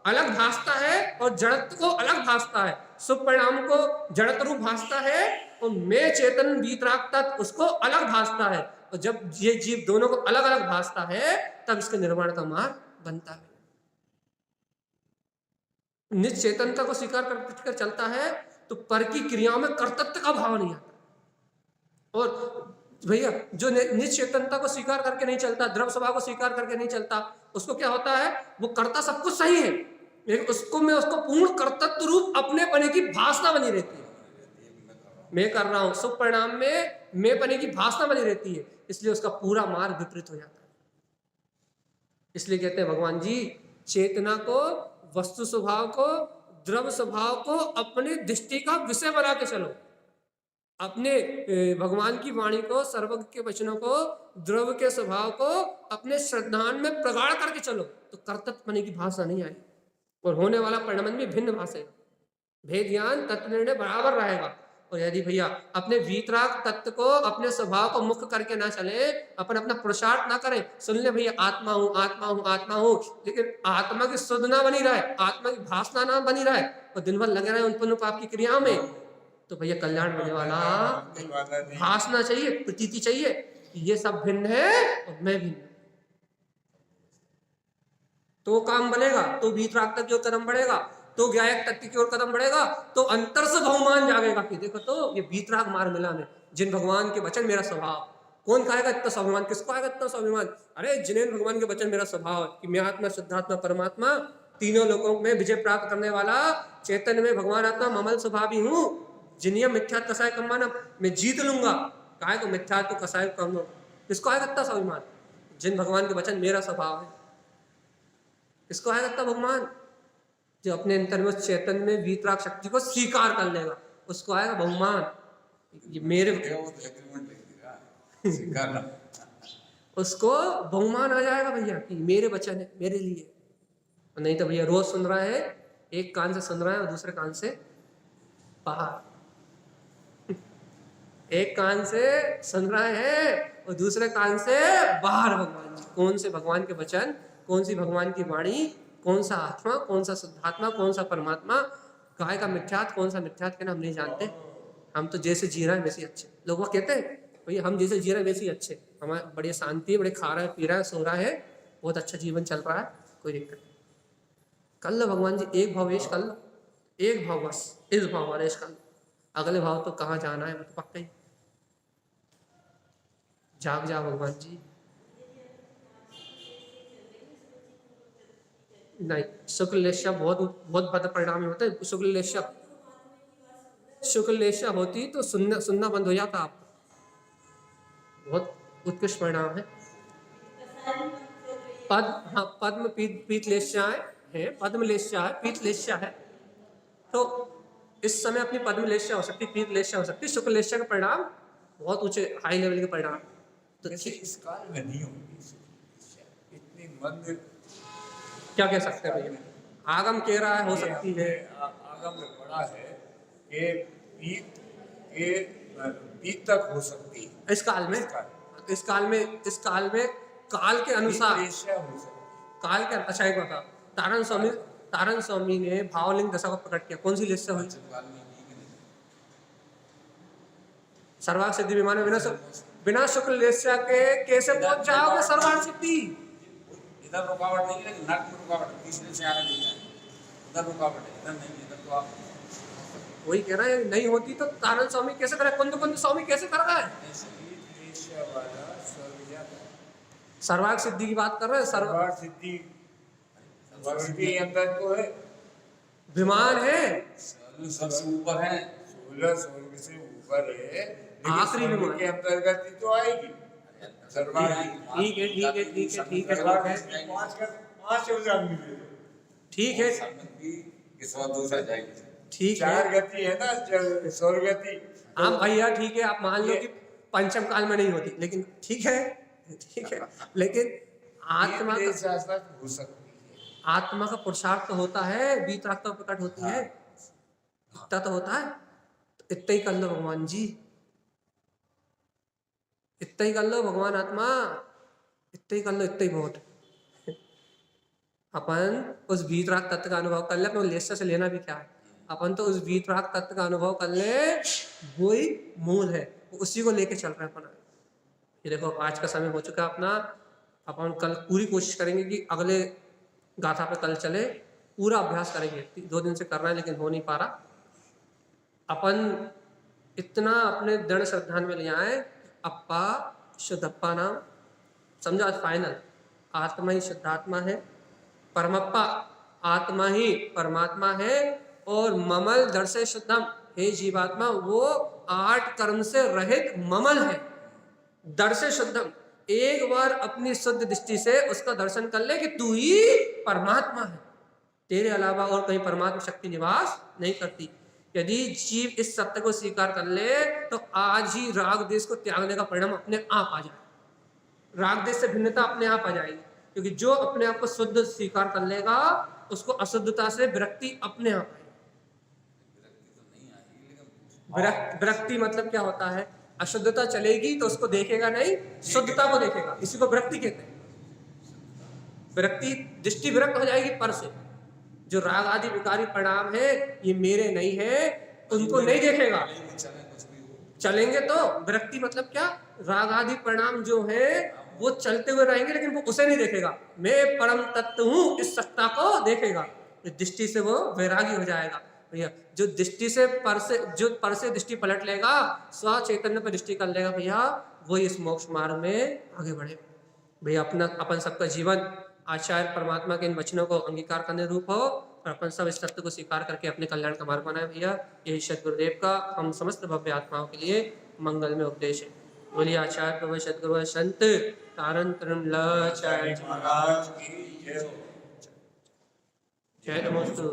अलग भासता है और जड़त्व को अलग भासता है। शुभ परिणाम को जड़त्व रूप भासता है और मैं चेतन वीतराग तत्व उसको अलग भासता है। और जब ये जीव दोनों को अलग अलग भासता है तब इसके निर्माण का मार्ग बनता है। निज चेतनता को स्वीकार कर चलता है तो पर की क्रियाओं में कर्तृत्व का भाव नहीं आता। और भैया जो निज चेतनता को स्वीकार करके नहीं चलता, द्रव्य स्वभाव को स्वीकार करके नहीं चलता, उसको क्या होता है? वो करता सब कुछ सही है लेकिन उसको पूर्ण कर्तृत्व रूप अपने पने की भासना बनी रहती है। मैं कर रहा हूं, शुभ परिणाम में मैं पने की भासना बनी रहती है, इसलिए उसका पूरा मार्ग विपरीत हो जाता है। इसलिए कहते हैं भगवान जी, चेतना को, वस्तु स्वभाव को, द्रव्य स्वभाव को अपने दृष्टि का विषय बना के चलो। अपने भगवान की वाणी को, सर्वज्ञ के वचनों को, द्रव्य के स्वभाव को अपने श्रद्धान में प्रगाढ़ करके चलो तो कर्तव्य पने की भाषा नहीं आएगी और होने वाला परिणमन भी भिन्न भाषेगा। भेद ज्ञान तत्व निर्णय बराबर रहेगा। और यदि भैया अपने वीतराग तत्व को, अपने स्वभाव को मुख्य करके ना चले, अपन अपना पुरुषार्थ ना करें, सुन ले भैया आत्मा हूं आत्मा हूं आत्मा हूं, लेकिन आत्मा की शुद्ध ना बनी रहे, आत्मा की भाषा ना बनी रहे और दिन भर लगे रहे उन पुण्य पाप की क्रियाओं में, तो भैया कल्याण होने वाला भाषना चाहिए, प्रतीति चाहिए कि ये सब भिन्न है और मैं भिन्न, तो काम बनेगा, तो वीतराग की ओर कदम बढ़ेगा, तो ज्ञायक तत्व की ओर कदम बढ़ेगा, तो अंतर से बहुमान जागेगा कि देखो तो ये वीतराग मार्ग मिला में, जिन भगवान के वचन मेरा स्वभाव। कौन खाएगा इतना स्वाभिमान? किसको आएगा इतना स्वाभिमान? अरे जिन्हें भगवान के वचन मेरा स्वभाव कि मैं आत्मा, शुद्धात्मा, परमात्मा, तीनों लोगों में विजय प्राप्त करने वाला, चैतन्य में भगवान आत्मा, ममल स्वभावी हूँ, जिनियम मिथ्यात्व कसाय कम मानव, मैं जीत लूंगा काय को मिथ्यात्व को कसाय कम लो। किसको आएगा इतना स्वाभिमान? जिन भगवान के वचन मेरा स्वभाव है। किसको आएगा इतना भगवान? जो अपने अंतर में चैतन्य में वीतराग शक्ति को स्वीकार कर लेगा, उसको आएगा बहुमान। ये मेरे उसको बहुमान आ जाएगा भैया कि मेरे वचन है, मेरे लिए। नहीं तो भैया रोज सुन रहा है, एक कान से सुन रहा है और दूसरे कान से बाहर, एक कान से सुन रहा है और दूसरे कान से बाहर भगवान जी। कौन से भगवान के वचन, कौन सी भगवान की वाणी, कौन सा आत्मा, कौन सा शुद्धात्मा, कौन सा परमात्मा, गाय का मिथ्यात्व, कौन सा मिथ्यात्व कहना हम नहीं जानते। हम तो जैसे जी रहे हैं वैसे अच्छे। लोग वो कहते हैं भैया हम जैसे जी रहे हैं वैसे ही अच्छे, हमारे बड़ी शांति है, बड़े खा रहा है, पी रहा है, सो रहा है, बहुत अच्छा जीवन चल रहा है, कोई दिक्कत नहीं। कर लो भगवान जी, एक भावेश कर लो, एक भाव बस, इस भाव वालेश कर लो, अगले भाव तो कहाँ जाना है वो तो पक्का ही। जाग जा भगवान जी। नहीं, शुक्ल लेशा बहुत बद परिणामी होते हैं। शुक्ल लेशा होती तो सुनना बंद हो जाता आप। बहुत उत्कृष्ट परिणाम है। पद्म पीत लेशा है, पद्म लेशा है, पीत लेशा है, तो इस समय अपनी पद्म लेशा हो सकती, पीत लेशा हो सकती। शुक्ल लेशा का परिणाम बहुत ऊंचे हाई लेवल के परिणाम। तो इस काल में नहीं होगी इतनी मंद, क्या कह सकते हैं भैया? आगम कह रहा है हो सकती है, आगम में बड़ा है कि पीत तक हो सकती है इस काल में। इस काल में काल के अनुसार, काल के अच्छा एक बता, तारण स्वामी ने भावलिंग दशा को प्रकट किया। कौन सी लेशा हुई? सर्वार्थ सिद्धि विमान में बिना शुक्ल लेशा के कैसे पहुंच जाओगे सर्वार्थ सिद्धि? इधर रुकावट नहीं है, नाक में रुकावट, तीसरे से आगे नहीं जाए, इधर रुकावट है, इधर नहीं, इधर तो आप वही कह रहा है, नहीं होती तो तारण स्वामी कैसे करे, कुंद स्वामी कैसे कर रहा है? सर्वाग सिद्धि की बात कर रहे हैं। सर्वार सिद्धि स्वर्ग के अंदर तो है, विमान है, सबसे ऊपर है, 16 स्वर्ग से ऊपर है, लेकिन आखिरी स्वर्ग विमान के अंतर्गत ही तो आएगी सर्वार की। ठीक है ठीक है ठीक है ठीक है सर्वार ठीक है सिद्धि 5 शब्द आदमी ले लो। ठीक है सम्मति के साथ दूसरा जाएगी। ठीक है। 4 गति है ना, स्वर्ग गति। हाँ भैया ठीक है, आप मान लो कि पंचम काल में नहीं होती, लेकिन ठीक है, लेकिन आत्मा ये का शासक हो सकती है। आत्मा का पुरुषार्थ तो होता है, वीतरागता प्रकट होती है, इतना तो होता है। तो इतना ही कर लो भगवान जी, इतना ही कर लो भगवान आत्मा, इतना ही कर लो, इतना ही बहुत है। अपन उस वीतराग तत्व का अनुभव कर ले, अपने लेस्टर से लेना भी क्या है, अपन तो उस वीतराग तत्व का अनुभव कर ले, वही मूल है, उसी को लेके चल रहे हैं अपन। ये देखो आज का समय हो चुका है अपना, अपन कल पूरी कोशिश करेंगे कि अगले गाथा पे कल चले, पूरा अभ्यास करेंगे। 2 दिन से कर रहे हैं लेकिन हो नहीं पा रहा। अपन इतना अपने दृढ़ श्रद्धा में ले आए, अप्पा शुद्धप्पा नाम समझो आज फाइनल। आत्मा ही शुद्धात्मा है, परमप्पा आत्मा ही परमात्मा है, और ममल दर्श से शुद्धम, हे जीवात्मा वो 8 कर्म से रहित ममल है, दर्श से शुद्धम। एक बार अपनी शुद्ध दृष्टि से उसका दर्शन कर ले कि तू ही परमात्मा है, तेरे अलावा और कहीं परमात्मा शक्ति निवास नहीं करती। यदि जीव इस सत्य को स्वीकार कर ले तो आज ही राग देश को त्यागने का परिणाम अपने आप आ जाए, राग देश से भिन्नता अपने आप आ जाएगी। क्योंकि जो अपने आप को शुद्ध स्वीकार कर लेगा उसको अशुद्धता से विरक्ति अपने आप आएगी। विरक्ति मतलब क्या होता है? अशुद्धता चलेगी तो उसको देखेगा नहीं, शुद्धता को देखेगा, इसी को विरक्ति कहते हैं। विरक्ति दृष्टि विरक्त हो जाएगी पर से। जो राग आदि विकारी परिणाम है ये मेरे नहीं है, उनको नहीं देखेगा। चलेंगे तो विरक्ति मतलब क्या? राग आदि परिणाम जो है वो चलते हुए रहेंगे लेकिन वो उसे नहीं देखेगा, मैं परम तत्व हूं इस सत्ता को देखेगा। दृष्टि से वो वैरागी हो जाएगा। भैया जो दृष्टि से पर से दृष्टि पलट लेगा, स्व चैतन्य पर दृष्टि कर लेगा, भैया वो इस मोक्ष मार्ग में आगे बढ़े। भैया अपन सबका जीवन आचार्य परमात्मा के इन वचनों को अंगीकार करने रूप हो, और अपन सब इस तत्व को स्वीकार करके अपने कल्याण का मार्ग बनाए। भैया यही सदगुरुदेव का हम समस्त भव्य आत्माओं के लिए मंगल में उपदेश है। बोलिए आचार्य प्रभु सदगुरु संत तारण तरम लाचार्य महाराज की जय हो। जय नमोस्तु।